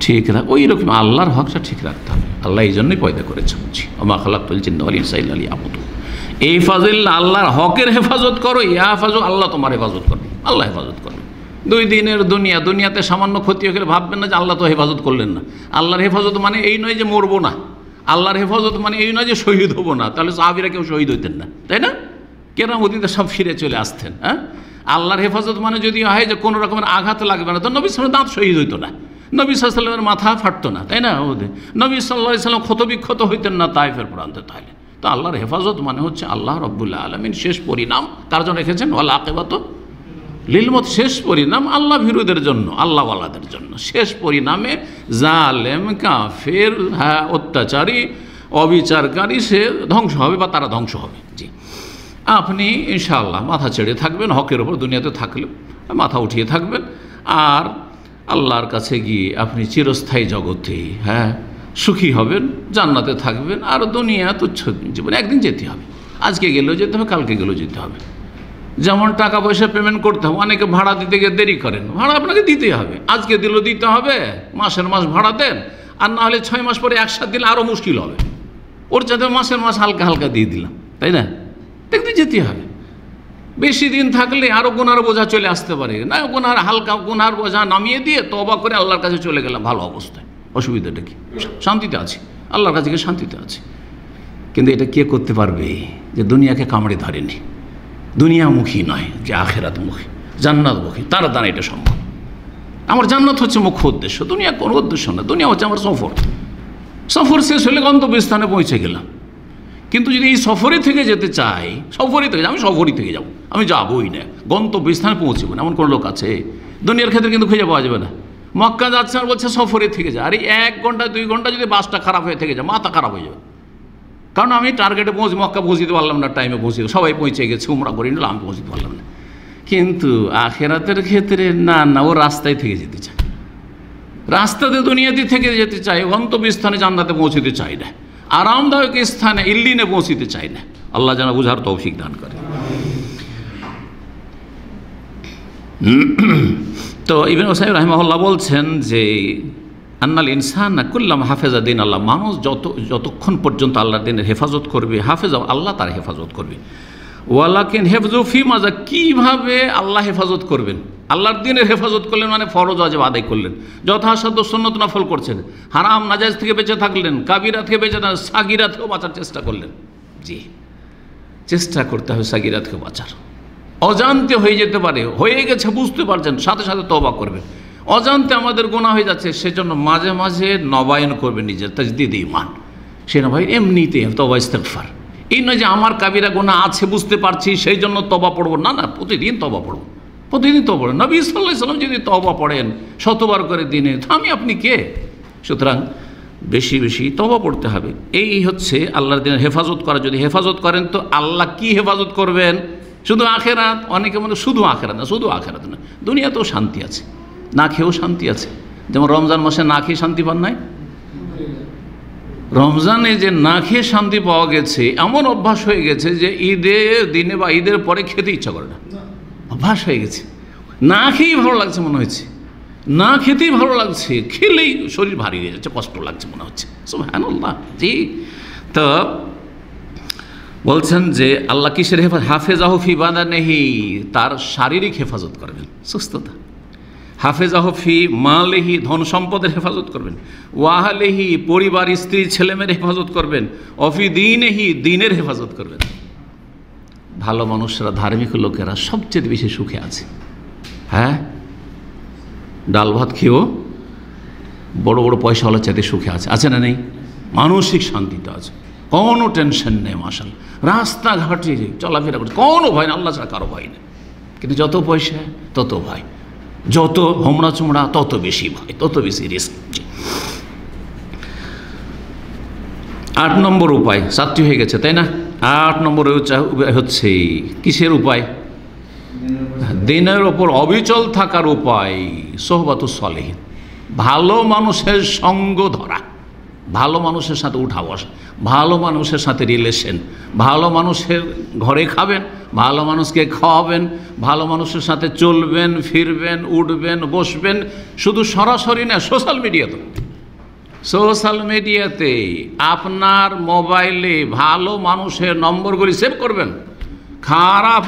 ঠিক রাখে। ওই রকম আল্লাহর হকটা ঠিক রাখতে হবে। আল্লাহ এই জন্যই পয়দা করেছেন, ওমা খালাকতুল জিন্না ওয়াল ইনসা ইল্লা লিয়াবুদুন। এই ফাজিল, আল্লাহর হকের হেফাজত করো, ইয়া হাফাজু, আল্লাহ তোমার হেফাজত করবে। আল্লাহ হেফাজত করবে। 2 দিনের দুনিয়াতে সামান্য ক্ষতি হয়ে গেলে ভাববেন না যে আল্লাহ তো হেফাজত করলেন না। আল্লাহর হেফাজত মানে এই নয় যে মরবো না, আল্লাহর হেফাজত মানে এই নয় যে শহীদ হবো না, তাহলে সাহাবীরা কেউ শহীদ হইতেন না, তাই না? কেরামতিতে সব ফিরে চলে আসতেন। হ্যাঁ, আল্লাহর হেফাজত মানে যদি হয় যে কোনো রকমের আঘাত লাগবে না, তো নবী সাল্লাল্লাহু দাঁত শহীদ হইতো না, নবী সাল্লাল্লাহু আলাইহি ওয়াসাল্লামের মাথা ফাটতো না, তাই না? নবী সাল্লাল্লাহু আলাইহি ওয়াসাল্লাম ক্ষতবিক্ষত হইতেন না তায়েফের প্রান্তে। তাহলে তো আল্লাহর হেফাজত মানে হচ্ছে আল্লাহ রাব্বুল আলামিন শেষ পরিণাম কার জন্য রেখেছেন? ওয়াল আকিবাতু লিল মুত্তাকিন, শেষ পরিণাম আল্লাহ ভীরুদের জন্য, আল্লাহওয়ালাদের জন্য। শেষ পরিণামে জালেম, কাফের, হ্যাঁ অত্যাচারী, অবিচারকারী সে ধ্বংস হবে বা তারা ধ্বংস হবে। জি, আপনি ইনশাআল্লাহ মাথা ছেড়ে থাকবেন, হকের ওপর দুনিয়াতে থাকলেও মাথা উঠিয়ে থাকবেন, আর আল্লাহর কাছে গিয়ে আপনি চিরস্থায়ী জগতে হ্যাঁ সুখী হবেন, জান্নাতে থাকবেন। আর দুনিয়া তুচ্ছ জীবনে একদিন যেতে হবে, আজকে গেলেও যেতে হবে, কালকে গেলেও যেতে হবে। যেমন টাকা পয়সা পেমেন্ট করতে হবে, অনেকে ভাড়া দিতে গিয়ে দেরি করেন, ভাড়া আপনাকে দিতেই হবে, আজকে দিলেও দিতে হবে, মাসের মাস ভাড়া দেন, আর না হলে 6 মাস পরে একসাথে দিলে আরও মুশকিল হবে, ওর যাতে মাসের মাস হালকা হালকা দিয়ে দিলাম, তাই না? দেখতে যেতে হবে। বেশি দিন থাকলে আরও গুনার বোঝা চলে আসতে পারে, না গুনার হালকা গুনার বোঝা নামিয়ে দিয়ে তওবা করে আল্লাহর কাছে চলে গেলাম ভালো অবস্থায়, অসুবিধাটা কি? শান্তিতে আছি, আল্লাহর কাছে গিয়ে শান্তিতে আছি। কিন্তু এটা কে করতে পারবে যে দুনিয়াকে কামড়ে ধরেনি, দুনিয়ামুখী নয়, যে আখেরাতমুখী জান্নাতমুখী, তারা দ্বারা এটা সম্ভব। আমার জান্নাত হচ্ছে মুখ্য উদ্দেশ্য, দুনিয়া কোনো উদ্দেশ্য না, দুনিয়া হচ্ছে আমার সফর শেষ হলে গন্তব্যস্থানে পৌঁছে গেলাম। কিন্তু যদি এই সফরে থেকে যেতে চাই, আমি সফরই থেকে যাব, আমি যাবই না, গন্তব্যস্থানে পৌঁছবো না, এমন কোনো লোক আছে? দুনিয়ার ক্ষেত্রে কিন্তু খুঁজে পাওয়া যাবে না। মক্কা যাচ্ছে আর বলছে সফরে থেকে যায়, আরে 1 ঘন্টা 2 ঘন্টা যদি বাসটা খারাপ হয়ে থেকে যায়, মাথা খারাপ হয়ে যাবে। কারণ আমি টার্গেটে মক্কা পৌঁছতে পারলাম না, টাইমে পৌঁছে, সবাই পৌঁছে গেছে, উমরা করে নিল, আমি পৌঁছতে পারলাম না। কিন্তু আখেরাতের ক্ষেত্রে না, ও রাস্তায় থেকে যেতে চায়, রাস্তাতে দুনিয়াতে থেকে যেতে চায়, গন্তব্যস্থানে জান্নাতে পৌঁছতে চাই না, আরামদায়ক স্থানে ইল্লিনে পৌঁছতে চাই না। আল্লাহ যেন বুঝার তৌফিক দান করে। তো ইবনে উসাইমিন রাহিমাহুল্লাহ বলছেন যে আন্নাল ইনসান কুল্লাম হাফেজা দিন আল্লাহ, মানুষ যতক্ষণ পর্যন্ত আল্লাহর দিনের হেফাজত করবে, হাফেজা আল্লাহ তার হেফাজত করবে। ওয়ালাকিন হেফজু ফি মাজা, কীভাবে আল্লাহ হেফাজত করবেন? আল্লাহর দিনের হেফাজত করলেন মানে ফরজ ওয়াজিব আদায় করলেন, যথাসাধ্য সুন্নত নফল করছেন, হারাম নাজায়েজ থেকে বেঁচে থাকলেন, কাবিরা থেকে বেঁচে না, সাগিরা থেকেও বাঁচার চেষ্টা করলেন। জি, চেষ্টা করতে হবে সাগিরা থেকে বাঁচার। অজান্তে হয়ে যেতে পারে, হয়ে গেছে বুঝতে পারছেন, সাথে সাথে তওবা করবেন। অজান্তে আমাদের গুনাহ হয়ে যাচ্ছে, সেজন্য মাঝে মাঝে নবায়ন করবেন নিজের তাজদিদ ঈমান। সে না ভাই এমনিতে তওবা ইস্তেগফার, এই নয় যে আমার কাবিরা গুনাহ আছে বুঝতে পারছি সেই জন্য তওবা পড়বো, না, প্রতিদিন তওবা পড়বো, প্রতিদিন তওবা পড়েন। নবী সাল্লাল্লাহু আলাইহি ওয়াসাল্লাম যদি তওবা পড়েন 100বার করে দিনে, তো আপনি কে? সুতরাং বেশি বেশি তওবা পড়তে হবে। এই হচ্ছে আল্লাহর দিনের হেফাজত করা। যদি হেফাজত করেন তো আল্লাহ কি হেফাজত করবেন? শুধু আখেরাত। অনেকে মনে শুধু আখেরাত না, শুধু আখেরাত না, দুনিয়াতেও শান্তি আছে, না খেয়েও শান্তি আছে। যেমন রমজান মাসে না খেয়ে শান্তি পান নাই, রমজানে যে না খেয়ে শান্তি পাওয়া গেছে, এমন অভ্যাস হয়ে গেছে যে ঈদের দিনে বা ঈদের পরে খেতে ইচ্ছা করে না, অভ্যাস হয়ে গেছে। না খেয়েই ভালো লাগছে মনে হচ্ছে, না খেতেই ভালো লাগছে, খেলেই শরীর ভারী হয়ে যাচ্ছে, কষ্ট লাগছে মনে হচ্ছে। সুবহানাল্লাহ। জি, তো বলছেন যে আল্লাহ কিসের হেফাজত? হাফেজাহু ফি বাদানিহি, তার শারীরিক হেফাজত করবেন, সুস্থতা। হাফেজাহু ফি মালিহি, ধন সম্পদের হেফাজত করবেন। ওয়াহলিহি, পরিবার স্ত্রী ছেলেমেয়ের হেফাজত করবেন। অফি দীনিহি, দিনের হেফাজত করবেন। ভালো মানুষরা, ধার্মিক লোকেরা সবচেয়ে বেশি সুখে আছে। হ্যাঁ, ডাল ভাত খেয়েও বড় বড় পয়সাওয়ালা চাইতে সুখে আছে না নেই? মানসিক শান্তিতে আছে, কোনো টেনশন নেই, মাশাআল্লাহ। রাস্তাঘাটে চলাফেরা করছে, কোনো ভয় না, আল্লাহ ছাড়া কারো ভয় নেই। কিন্তু যত পয়সা তত ভয়, যত হোমরা চোমড়া তত বেশি ভয়, তত বেশি রিস্ক। 8 নম্বর উপায়, 7টি হয়ে গেছে তাই না? 8 নম্বর হচ্ছে কিসের উপায়? দিনের ওপর অবিচল থাকার উপায়। সোহবাতুস সালেহিন, ভালো মানুষের সঙ্গ ধরা, ভালো মানুষের সাথে উঠা বসা, ভালো মানুষের সাথে রিলেশন, ভালো মানুষের ঘরে খাবেন, ভালো মানুষকে খাওয়াবেন, ভালো মানুষের সাথে চলবেন, ফিরবেন, উঠবেন, বসবেন। শুধু সরাসরি না, সোশ্যাল মিডিয়াতে আপনার মোবাইলে ভালো মানুষের নম্বরগুলি সেভ করবেন। খারাপ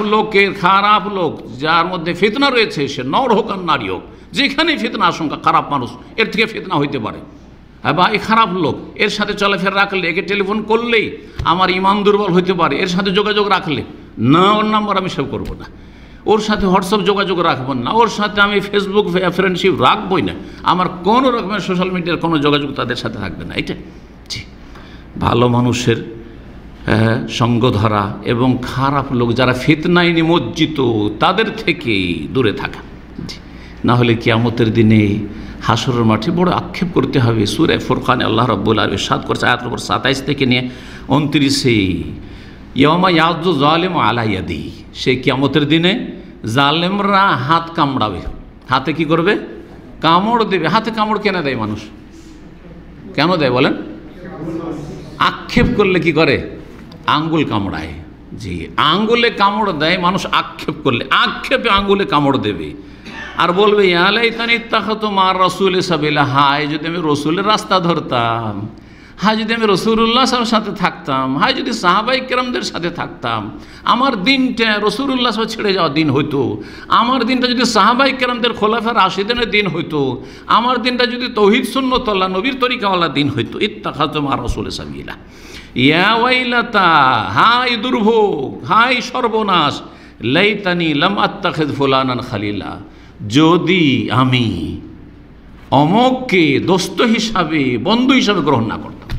লোক যার মধ্যে ফিতনা রয়েছে, সে নর হোক আর নারী হোক, যেখানেই ফিতনা আশঙ্কা, খারাপ মানুষ, এর থেকে ফিতনা হইতে পারে। বা এই খারাপ লোক, এর সাথে চলাফেরা রাখলে, একে টেলিফোন করলেই আমার ইমান দুর্বল হইতে পারে, এর সাথে যোগাযোগ রাখলে না, ওর নাম্বার আমি সেভ করবো না, ওর সাথে হোয়াটসঅ্যাপ যোগাযোগ রাখবো না, ওর সাথে আমি ফেসবুক ফ্রেন্ডশিপ রাখবই না, আমার কোনো রকমের সোশ্যাল মিডিয়ার কোনো যোগাযোগ তাদের সাথে থাকবে না। এটা জি, ভালো মানুষের সঙ্গ ধরা এবং খারাপ লোক যারা ফিতনায় নিমজ্জিত তাদের থেকে দূরে থাকা। জি, না হলে কিয়ামতের দিনে হাসরের মাঠে বড় আক্ষেপ করতে হবে। সূরা ফুরকানে আল্লাহ রাব্বুল আলামিন ইরশাদ করেছে আয়াত নম্বর 27 থেকে নিয়ে 29, ইয়াওমা ইয়াযু যালিমু আলা ইয়াদিহি, সে কিয়ামতের দিনে জালেমরা হাত কামড়াবে। হাতে কি করবে? কামড় দেবে। হাতে কামড় কেন দেয় মানুষ? কেন দেয় বলেন? আক্ষেপ করলে কি করে? আঙ্গুল কামড়ায়। জি, আঙ্গুলে কামড় দেয় মানুষ আক্ষেপ করলে, আক্ষেপে আঙ্গুলে কামড় দেবে আর বলবে ইয়া লাইতানি ইত্তাখাযতু মা রাসূলি সাবিলা, হায় যদি আমি রসুলের রাস্তা ধরতাম, হায় যদি আমি রাসূলুল্লাহ সাল্লাল্লাহু আলাইহি ওয়াসাল্লামের সাথে থাকতাম, হায় যদি সাহাবায়ে কেরামদের সাথে থাকতাম, আমার দিনটা রাসূলুল্লাহ সাল্লাল্লাহু আলাইহি ওয়াসাল্লাম ছেড়ে যাওয়া দিন হইতো, আমার দিনটা যদি সাহাবায়ে কেরামদের খোলাফায়ে রাশিদিনের দিন হইতো, আমার দিনটা যদি তাওহীদ সুন্নাতুল্লাহ নবীর তরিকাওয়ালা দিন হইতো। ইত্তাখাযতু মা রাসূলি সাবিলা, ইয়া ওয়াইলাতা, হায় দুর্ভোগ, হায় সর্বনাশ, লাইতানি লাম আত্তাখিয ফুলানান খালিলা, যদি আমি অমুককে দোস্ত হিসাবে, বন্ধু হিসাবে গ্রহণ না করতাম,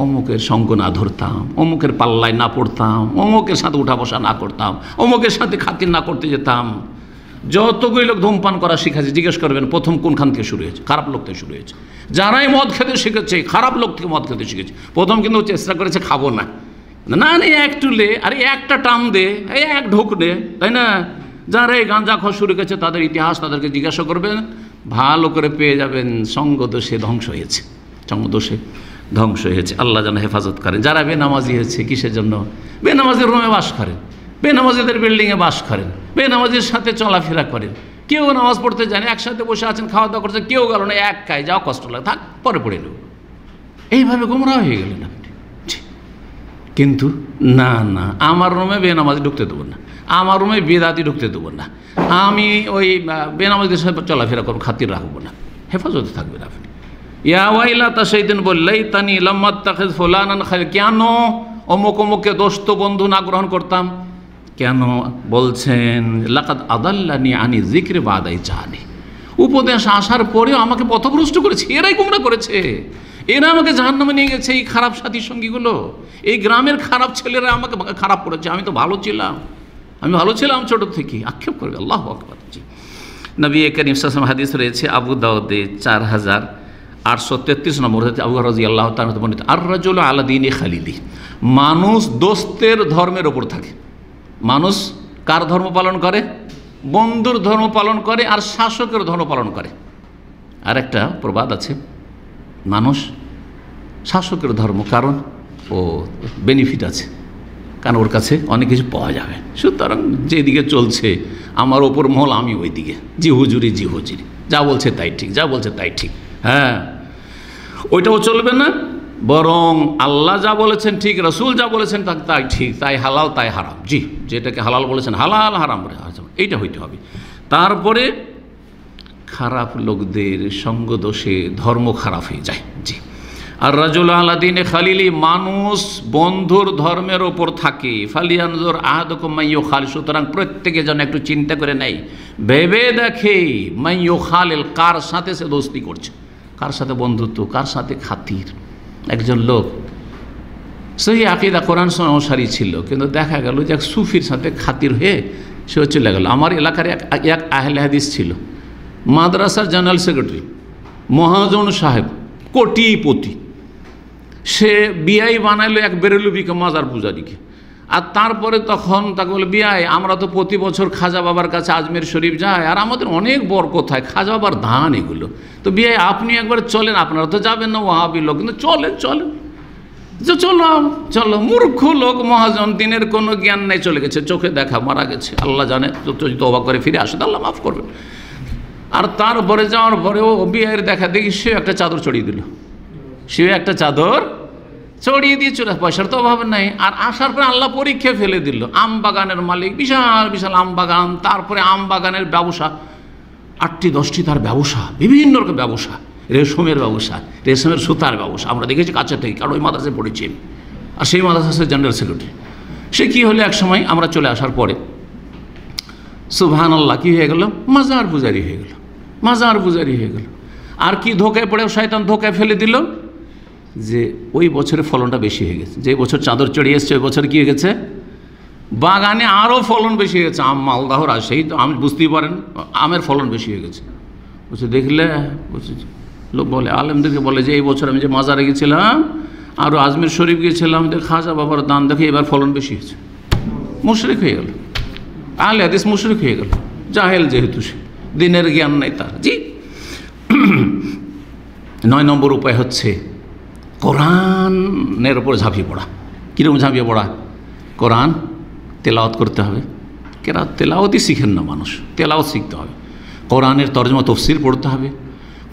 অমুকের সঙ্গ না ধরতাম, অমুকের পাল্লায় না পড়তাম, অমুকের সাথে উঠা বসা না করতাম, অমুকের সাথে খাতির না করতে যেতাম। যতগুলি লোক ধূমপান করা শিখেছে জিজ্ঞেস করবেন প্রথম কোনখান থেকে শুরু হয়েছে? খারাপ লোক থেকে শুরু হয়েছে। যারাই মদ খেতে শিখেছে খারাপ লোক থেকে মদ খেতে শিখেছে। প্রথম কিন্তু চেষ্টা করেছে খাবো না, না না এক টুলে, আরে একটা টান দে, এই এক ঢোক দে, তাই না? যারা এই গাঁজা খাওয়া শুরু করেছে তাদের ইতিহাস তাদেরকে জিজ্ঞাসা করবেন, ভালো করে পেয়ে যাবেন সঙ্গদোষে ধ্বংস হয়েছে, সঙ্গদোষে ধ্বংস হয়েছে। আল্লাহ যেন হেফাজত করেন। যারা বেনামাজি হয়েছে কিসের জন্য? বেনামাজির রুমে বাস করেন, বেনামাজিদের বিল্ডিংয়ে বাস করেন, বেনামাজির সাথে চলাফেরা করেন, কেউ নামাজ পড়তে জানে, একসাথে বসে আছেন, খাওয়া দাওয়া করছে, কেউ গেল না, এক খায়, যাও কষ্ট লাগে, থাক পরে পড়ে নেব, এইভাবে গোমরাহ হয়ে গেলেন আপনি। কিন্তু না না, আমার রুমে বেনামাজি ঢুকতে দেবো না, আমার রুমে বেদাতি ঢুকতে দেবো না, আমি ওই বেনামাজিদের সাথে চলাফেরা করবো, খাতির রাখবো না, হেফাজতে থাকবেন আপনি। ইয়া ওয়াইলাতা, সেই দিন বললেই তানি লাম্মাত্তাখিয ফুলানান খালিলা, কেন অমুক অমুককে দোস্ত বন্ধু না গ্রহণ করতাম? কেন বলছেন লাকাদ আদাল্লানি আনি যিকরি বাদা ইয জাআনি, উপদেশ আসার পরেও আমাকে পথভ্রষ্ট করেছে, এরাই গুমরা করেছে, এরা আমাকে জাহান্নামে নিয়ে গেছে। এই খারাপ সাথী সঙ্গীগুলো, এই গ্রামের খারাপ ছেলেরা আমাকে খারাপ করেছে, আমি তো ভালো ছিলাম, আমি ভালো ছিলাম ছোট থেকে, আক্ষেপ করবে। আল্লাহু আকবার। জি, নবী করিম সাল্লাল্লাহু আলাইহি ওয়াসাল্লাম হাদিস রয়েছে আবু দাউদে 4833 নম্বর হতে আবু রাদিয়াল্লাহু তাআলা বর্ণিত, আর রাজুলু আলা দীনি খালিলি, মানুষ দোস্তের ধর্মের ওপর থাকে। মানুষ কার ধর্ম পালন করে? বন্ধুর ধর্ম পালন করে আর শাসকের ধর্ম পালন করে। আর একটা প্রবাদ আছে, মানুষ শাসকের ধর্ম, কারণ ও বেনিফিট আছে, কারণ ওর কাছে অনেক কিছু পাওয়া যাবে, সুতরাং যেদিকে চলছে আমার ওপর মহল, আমি ওই দিকে, জি হুজুরি জি হুজুরি, যা বলছে তাই ঠিক, যা বলছে তাই ঠিক। হ্যাঁ, ওইটাও চলবে না, বরং আল্লাহ যা বলেছেন ঠিক, রাসূল যা বলেছেন তাই ঠিক, তাই হালাল তাই হারাম। জি, যেটাকে হালাল বলেছেন হালাল, হারাম এইটা হইতে হবে। তারপরে খারাপ লোকদের সঙ্গদোষে ধর্ম খারাপ হয়ে যায়। জি, আর রাজুল আলা দীনি খালিলি, মানুষ বন্ধুর ধর্মের ওপর থাকে। ফালিয়ানজুর আহাদুকুম মান ইউখালিল, সুতরাং প্রত্যেকে যেন একটু চিন্তা করে নেয়, ভেবে দেখে মান ইউখালিল, কার সাথে সে দোস্তি করছে, কার সাথে বন্ধুত্ব, কার সাথে খাতির। একজন লোক সহি আকীদা কোরআন সুন্নাহ অনুসারী ছিল, কিন্তু দেখা গেল যে এক সুফির সাথে খাতির হয়ে সে চলে গেল। আমার এলাকার এক আহলে হাদিস ছিল, মাদ্রাসার জেনারেল সেক্রেটারি, মহাজন সাহেব, কোটিপতি, সে বিআই বানাইলো এক বেরেলবিকে, মাজার পূজারীকে। আর তারপরে তখন তাকে বলে, বিআই আমরা তো প্রতি বছর খাজা বাবার কাছে আজমের শরীফ যাই, আর আমাদের অনেক বরকত হয়, খাজা বাবার ধান এগুলো, তো বিআই আপনি একবার চলেন, আপনারা তো যাবেন না ওয়াহাবি লোক, কিন্তু চলেন চলেন, যে চলো চলো। মূর্খ লোক, মহাজন, দিনের কোনো জ্ঞান নেই, চলে গেছে, চোখে দেখা, মারা গেছে, আল্লাহ জানে, যদি তওবা করে ফিরে আসে তো আল্লাহ মাফ করবেন। আর তারপরে যাওয়ার পরে ও বিআইয়ের দেখা দেখি সে একটা চাদর চড়িয়ে দিল, সে একটা চাদর চড়িয়ে দিয়ে চলে, পয়সার তো অভাব নেই। আর আসার পরে আল্লাহ পরীক্ষা ফেলে দিল। আম বাগানের মালিক, বিশাল বিশাল আম বাগান, তারপরে আম বাগানের ব্যবসা, 8টি 10টি তার ব্যবসা, বিভিন্ন রকম ব্যবসা, রেশমের ব্যবসা, রেশমের সুতার ব্যবসা, আমরা দেখেছি কাছে থেকে, কারণ ওই মাদ্রাসায় পড়েছি। আর সেই মাদ্রাসা জেনারেল সেক্রেটারি। সে কী হলো, এক সময় আমরা চলে আসার পরে সুবহানাল্লাহ কী হয়ে গেল, মাজার পূজারি হয়ে গেল, মাজার পূজারি হয়ে গেল। আর কি ধোকায় পড়ে শয়তান ধোকায় ফেলে দিল যে ওই বছরে ফলনটা বেশি হয়ে গেছে, যে বছর চাদর চড়ে এসছে ওই বছর কী হয়ে গেছে, বাগানে আরও ফলন বেশি হয়ে গেছে। আম মালদাহর আর সেই তো আমি বুঝতেই পারেন, আমের ফলন বেশি হয়ে গেছে। বলছে দেখলে, বলছে লোক বলে, আলেমদেরকে বলে যে এই বছর আমি যে মাজারে গেছিলাম, আরও আজমির শরীফ গিয়েছিলাম, খাজা বাবার দান দেখে এবার ফলন বেশি হয়েছে। মুশরিক হয়ে গেল, আহলে হাদিস মুশরিক হয়ে গেল, জাহেল যেহেতু, সে দিনের জ্ঞান নেই তার। জি 9 নম্বর উপায় হচ্ছে কোরআনের ওপর ঝাঁপিয়ে পড়া। কীরকম ঝাঁপিয়ে পড়া? কোরআন তেলাওয়াত করতে হবে। তেলাওয়াতই শিখেন না মানুষ, তেলাওয়াত শিখতে হবে। কোরআনের তর্জমা তফসির পড়তে হবে,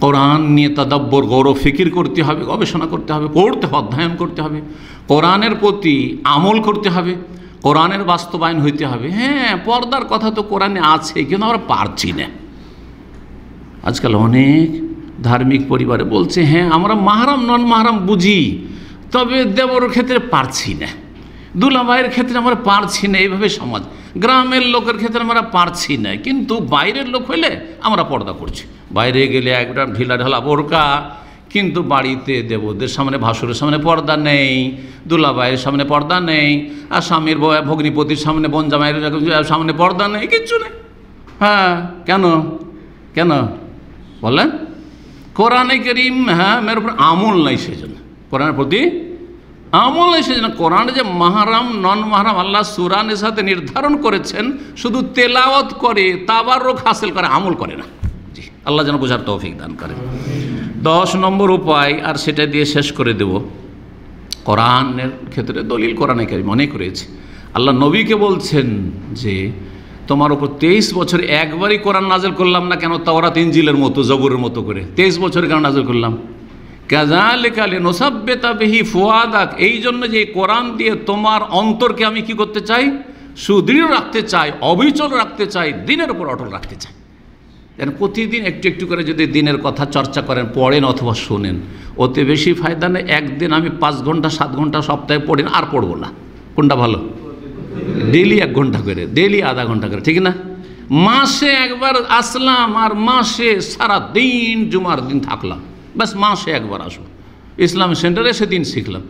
কোরআন নিয়ে তাদাব্বর গৌরব ফিকির করতে হবে, গবেষণা করতে হবে, পড়তে হবে, অধ্যয়ন করতে হবে, কোরআনের প্রতি আমল করতে হবে, কোরআনের বাস্তবায়ন হইতে হবে। হ্যাঁ, পর্দার কথা তো কোরআনে আছে, কিন্তু আমরা পারছি না। আজকাল অনেক ধার্মিক পরিবারে বলছে হ্যাঁ আমরা মাহরাম নন মাহরাম বুঝি, তবে দেবর ক্ষেত্রে পারছি না, দুলাভাইয়ের ক্ষেত্রে আমরা পারছি না। এইভাবে সমাজ, গ্রামের লোকের ক্ষেত্রে আমরা পারছি না, কিন্তু বাইরের লোক হইলে আমরা পর্দা করছি। বাইরে গেলে একটা ঢিলা ঢালা বোরকা, কিন্তু বাড়িতে দেবদের সামনে, ভাসুরের সামনে পর্দা নেই, দুলাভাইয়ের সামনে পর্দা নেই, আর স্বামীর ভগ্নিপতির সামনে, বোন জামাইয়ের সামনে পর্দা নেই, কিচ্ছু নেই। হ্যাঁ, কেন কেন বলেন? কোরআনে কারীম, হ্যাঁ মেয়ের উপর আমল নাই, সেই জন্য কোরআনের প্রতি আমল নাই। সেই জন্য কোরআনে যে মাহরাম নন মাহরাম আল্লাহ সূরা নিসাতে নির্ধারণ করেছেন, শুধু তেলাওয়াত করে, তাবাররুক হাসিল করে, আমল করে না। জি, আল্লাহ যেন বোঝার তৌফিক দান করে। 10 নম্বর উপায়, আর সেটা দিয়ে শেষ করে দেব। কোরআনের ক্ষেত্রে দলিল কোরআনে কারীম অনেক রয়েছে। আল্লাহ নবীকে বলছেন যে তোমার উপর 23 বছর একবারই কোরআন নাযিল করলাম না কেন, তাওরাত ইনজিলের মতো, জবুরের মতো করে 23 বছর কেন নাযিল করলাম? কাযালিকা লিনুসাব্বিতা বিহি ফুয়াদাক, এই জন্য যে কোরআন দিয়ে তোমার অন্তরকে আমি কি করতে চাই, সুদৃঢ় রাখতে চাই, অবিচল রাখতে চাই, দিনের উপর অটল রাখতে চাই। যেন প্রতিদিন একটু একটু করে যদি দিনের কথা চর্চা করেন, পড়েন অথবা শোনেন, ওতে বেশি ফায়দা নেই। একদিন আমি 5 ঘন্টা 7 ঘন্টা সপ্তাহে পড়েন, আর পড়বো না, কোনটা ভালো? ডেলি 1 ঘন্টা করে, ডেলি আধা ঘন্টা করে, ঠিক না? মাসে একবার আসলাম, আর মাসে সারা দিন জুমার দিন থাকলাম, ব্যাস মাসে একবার আসো ইসলাম সেন্টারে, সেদিন শিখলাম।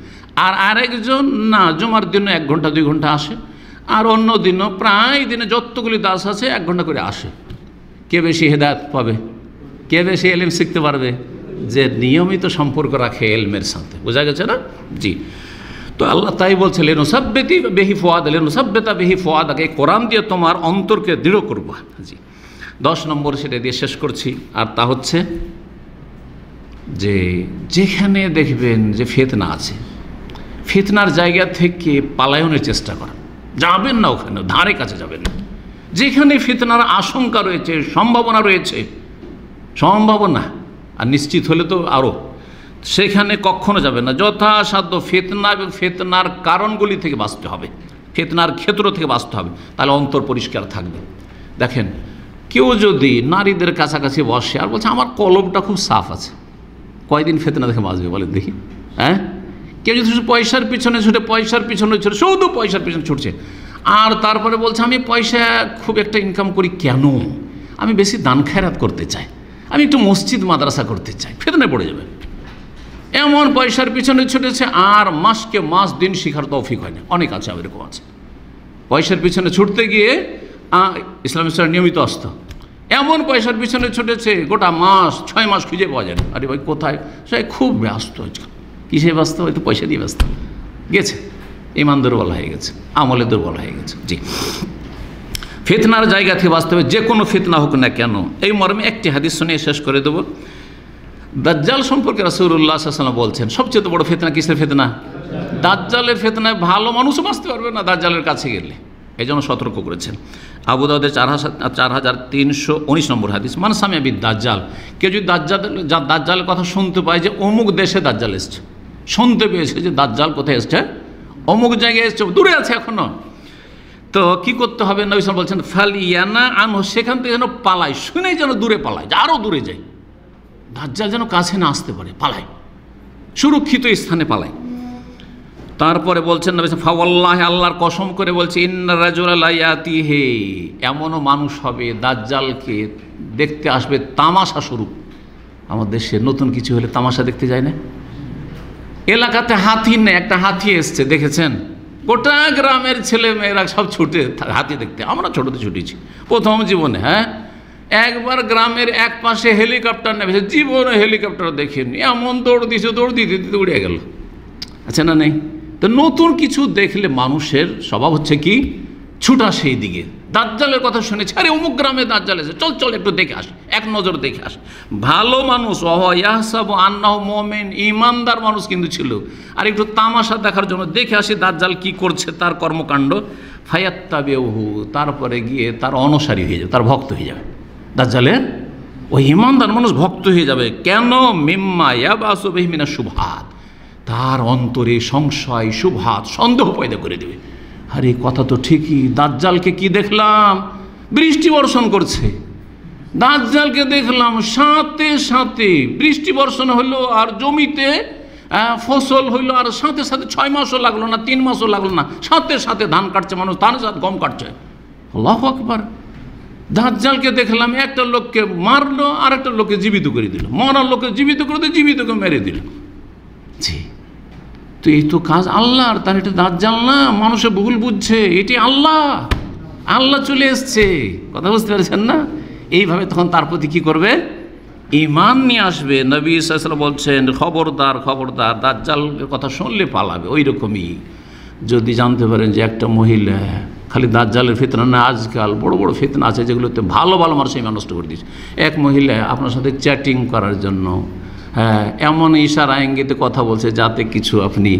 আর আরেকজন না, জুমার দিনও 1 ঘন্টা 2 ঘন্টা আসে, আর অন্য দিনও প্রায় দিনে যতগুলি দাস আছে 1 ঘন্টা করে আসে। কে বেশি হেদায়েত পাবে? কে বেশি এলম শিখতে পারবে? যে নিয়মিত সম্পর্ক রাখে এলমের সাথে। বোঝা গেছে না? জি। তো আল্লাহ তাই বলছে লিনুসাব্বিতা বিহি ফুয়াদ, লিনুসাব্বিতা বিহি ফুয়াদাকে, কোরআন দিয়ে তোমার অন্তরকে দৃঢ় করবো। জি 10 নম্বর, সেটা দিয়ে শেষ করছি। আর তা হচ্ছে যে যেখানে দেখবেন যে ফিতনা আছে, ফিতনার জায়গা থেকে পালায়নের চেষ্টা করা, যাবেন না ওখানে, ধারে কাছে যাবেন না। যেখানে ফিতনার আশঙ্কা রয়েছে, সম্ভাবনা রয়েছে, সম্ভাবনা আর নিশ্চিত হলে তো আরও, সেখানে কখনো যাবে না। যথাসাধ্য ফিতনা এবং ফিতনার কারণগুলি থেকে বাঁচতে হবে, ফিতনার ক্ষেত্র থেকে বাঁচতে হবে, তাহলে অন্তর পরিষ্কার থাকবে। দেখেন, কেউ যদি নারীদের কাছাকাছি বসে আর বলছে আমার কলবটা খুব সাফ আছে, কয়দিন ফিতনা দেখে বাঁচবে বলেন দেখি? হ্যাঁ, কেউ যদি শুধু পয়সার পিছনে ছুটে, পয়সার পিছনে ছুটে, শুধু পয়সার পিছনে ছুটছে, আর তারপরে বলছে আমি পয়সা খুব একটা ইনকাম করি, কেন? আমি বেশি দান খায়রাত করতে চাই, আমি একটু মসজিদ মাদ্রাসা করতে চাই, ফিতনায় পড়ে যাবে। এমন পয়সার পিছনে ছুটেছে, আর মাসকে মাস দিন শিখার তৌফিক হয় না। অনেক আছে, এরকম আছে, পয়সার পিছনে ছুটতে গিয়ে ইসলামের সাথে নিয়মিত আসতো, এমন পয়সার পিছনে ছুটেছে গোটা মাস 6 মাস খুঁজে পাওয়া যায় না। আরে ভাই কোথায়? সে খুব ব্যস্ত, কিসে ব্যস্ত? হয়তো পয়সা দিয়ে ব্যস্ত গেছে, ইমান দুর্বল হয়ে গেছে, আমলে দুর্বল হয়ে গেছে। জি, ফিতনার জায়গা থেকে বাঁচতে হবে, যে কোনো ফিতনা হোক না কেন। এই মর্মে একটি হাদিস শুনিয়ে শেষ করে দেবো। দাজ্জাল সম্পর্কে রাসূলুল্লাহ সাল্লাল্লাহু আলাইহি ওয়াসাল্লাম বলছেন, সবচেয়ে বড় ফিতনা কিসের ফিতনা? দাজ্জালের ফিতনায় ভালো মানুষও বাঁচতে পারবে না দাজ্জালের কাছে গেলে, এই জন্য সতর্ক করেছেন। আবু দাউদের 4319 নম্বর হাদিস, মান সামিয়া বিদ দাজ্জাল, কেউ যদি দাজ্জালের কথা শুনতে পায় যে অমুক দেশে দাজ্জাল এসছে, শুনতে পেয়েছে যে দাজ্জাল কোথায় এসছে, অমুক জায়গায় এসছে, দূরে আছে এখনো। তো কি করতে হবে? নবী সাল্লাল্লাহু আলাইহি ওয়াসাল্লাম বলছেন ফালিয়ানা আনহু, সেখান থেকে যেন পালায়, শুনেই যেন দূরে পালায়, আরও দূরে যায়, দাজ্জাল যেন কাছে না আসতে পারে, পালায়, সুরক্ষিত স্থানে পালায়। তারপরে বলছেন নবী ফাওয়াল্লাহি, আল্লাহর কসম করে বলছে, ইন্না রাজুলা লা ইয়াতিহি, এমনও মানুষ হবে দাজ্জালকে দেখতে আসবে তামাশা স্বরূপ। আমাদের দেশে নতুন কিছু হলে তামাশা দেখতে যায় না? এলাকাতে হাতি নেই, একটা হাতি এসছে, দেখেছেন? গোটা গ্রামের ছেলে মেয়েরা সব ছুটে হাতি দেখতে। আমরা ছোটোতে ছুটেছি প্রথম জীবনে। হ্যাঁ, একবার গ্রামের এক পাশে হেলিকপ্টার নেমেছে, জীবনে হেলিকপ্টার দেখেনি, এমন দৌড় দিয়েছে, দৌড় দিতে দিতে উড়ে গেল। আচ্ছা না, নেই? তো নতুন কিছু দেখলে মানুষের স্বভাব হচ্ছে কি, ছুটা সেই দিকে। দাজ্জালের কথা শুনেছি, আরে অমুক গ্রামে দাজ্জাল এসে, চল চল একটু দেখে আস, এক নজর দেখে আস। ভালো মানুষ, ইয়াহসাবু আন্নাহু মুমিন, ইমানদার মানুষ কিন্তু ছিল, আর একটু তামাশা দেখার জন্য দেখে আসি দাজ্জাল কি করছে, তার কর্মকাণ্ড। ফায়াত্তাবিউহু, তারপরে গিয়ে তার অনুসারী হয়ে যাবে, তার ভক্ত হয়ে যাবে। দাজ্জালের ওই ইমানদার মানুষ ভক্ত হয়ে যাবে। কেন? মিম্মা ইয়াবাসু বিহি মিনাশ শুবহাত, তার অন্তরে সংশয়, শুবহাত, সন্দেহ পয়দা করে দেবে। আরে কথা তো ঠিকই, দাজ্জালকে কি দেখলাম, বৃষ্টি বর্ষণ করছে, দাজ্জালকে দেখলাম সাথে সাথে বৃষ্টি বর্ষণ হলো, আর জমিতে ফসল হইলো, আর সাথে সাথে 6 মাসও লাগলো না, 3 মাসও লাগলো না, সাথে সাথে ধান কাটছে মানুষ, ধান সাথে গম কাটছে। আল্লাহু আকবার। দাজ্জালকে দেখলাম একটা লোককে মারলো, আর একটা লোককে জীবিত করে দিল, মরার লোককে জীবিত করে দিল, জীবিতকে মেরে দিল। জি, তো এই তো কাজ আল্লাহর, তার এটা দাজ্জাল না, মানুষে ভুল বুঝছে, এটি আল্লাহ, আল্লাহ চলে এসছে। কথা বুঝতে পারছেন না? এইভাবে তখন তার প্রতি কী করবে? ঈমান নিয়ে আসবে। নবী সাল্লাল্লাহু আলাইহি ওয়াসাল্লাম বলছেন খবরদার খবরদার, দাজ্জালের কথা শুনলে পালাবে। ওই রকমই যদি জানতে পারেন যে একটা মহিলা, খালি দাজ্জালের ফিতনা না, আজকাল বড় বড় ফিতনা আছে যেগুলোতে ভালো ভালো মানুষ ইমান নষ্ট করে দিচ্ছে। এক মহিলা আপনার সাথে চ্যাটিং করার জন্য, হ্যাঁ, এমন ইশারা ইঙ্গিতে কথা বলছে যাতে কিছু আপনি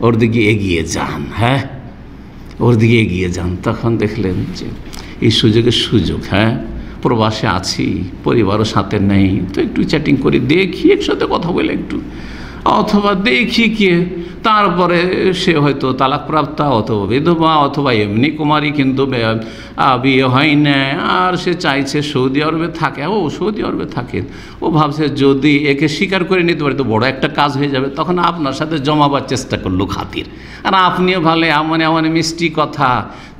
ওর দিকে এগিয়ে যান, হ্যাঁ, ওর দিকে এগিয়ে যান। তখন দেখলেন যে এই সুযোগের সুযোগ, হ্যাঁ, প্রবাসে আছি, পরিবারও সাথে নেই, তো একটু চ্যাটিং করে দেখি, একসাথে কথা বলে একটু, অথবা দেখি কে, তারপরে সে হয়তো তালাকপ্রাপ্ত, অথবা বিধবা, অথবা এমনি কুমারী, কিন্তু বিয়ে হয় না, আর সে চাইছে সৌদি আরবে থাকে। ও সৌদি আরবে থাকে, ও ভাবছে যদি একে স্বীকার করে নিতে পারে তো বড় একটা কাজ হয়ে যাবে। তখন আপনার সাথে জমাবার চেষ্টা করলো খাতির, আর আপনিও ভালো এমন এমন মিষ্টি কথা।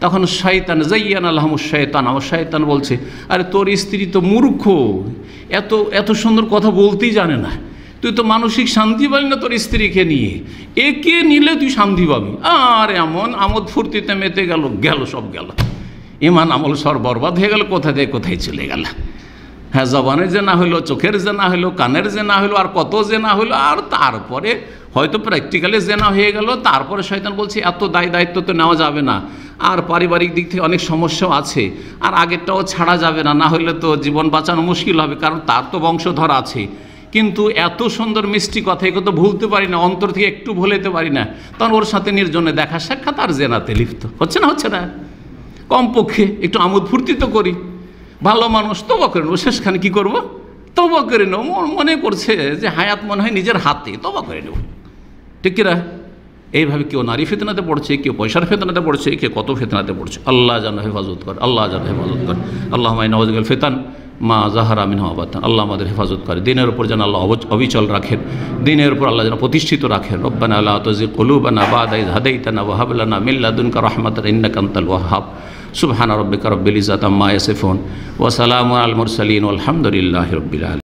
তখন শয়তান, যাইয়ানা লাহুমুশ শয়তান, আমার শয়তান বলছে, আরে তোর স্ত্রী তো মূর্খ, এত এত সুন্দর কথা বলতেই জানে না, তুই তো মানসিক শান্তি পাবি না তোর স্ত্রীকে নিয়ে, একে নিলে তুই শান্তি পাবি। আর এমন আমোদ ফুর্তিতে মেতে গেল, সব গেল, ইমান আমল সব বরবাদ হয়ে গেল, কোথা থেকে কোথায় চলে গেল। হ্যাঁ, জবানের যে না হলো, চোখের যে না হলো, কানের যে না হলো, আর কত যে না হলো, আর তারপরে হয়তো প্র্যাকটিক্যালি যে না হয়ে গেল। তারপরে শয়তান বলছে এত দায়িত্ব তো নেওয়া যাবে না, আর পারিবারিক দিক থেকে অনেক সমস্যাও আছে, আর আগেরটাও ছাড়া যাবে না, না হলে তো জীবন বাঁচানো মুশকিল হবে, কারণ তার তো বংশধর আছে। কিন্তু এত সুন্দর মিষ্টি কথা, এগুলো তো ভুলতে পারি না, অন্তর থেকে একটু ভুলেতে পারি না। তখন ওর সাথে নির্জনে দেখা সাক্ষাৎ, আর জেনাতে লিপ্ত হচ্ছে না, কমপক্ষে একটু আমোদ ফুর্তি তো করি। ভালো মানুষ তওবা করে নেবো, শেষখানে কী করবো? তওবা করে নেবো। মনে করছে যে হায়াত মনে হয় নিজের হাতে, তওবা করে নেব, ঠিক কিনা? এইভাবে কেউ নারী ফিতনাতে পড়ছে, কেউ পয়সার ফিতনাতে পড়ছে, কেউ কত ফিতনাতে পড়ছে। আল্লাহ যেন হেফাজত করে, আল্লাহ যেন হেফাজত করে। আল্লাহুম্মা ইন্না নাউযু বিকা মিনাল ফিতান মা যাহারা মিনহা ওয়া বাতান। আল্লাহ আমাদের হেফাজত করে, দিনের উপর যেন আল্লাহ অবিচল রাখেন, দিনের উপর আল্লাহ যেন প্রতিষ্ঠিত রাখেন। রব্বানা লা তুযিগ কুলুবানা বা'দা ইয হাদাইতানা ওয়া হাব লানা মিন লাদুনকা রাহমাতান ইন্নাকা আনতাল ওয়াহ্হাব। সুবহানা রাব্বিকা রাব্বিল ইজ্জাতি আম্মা ইয়াসিফুন ওয়া সালামুন আলাল মুরসালিন ওয়াল হামদুলিল্লাহি রাব্বিল আলামিন।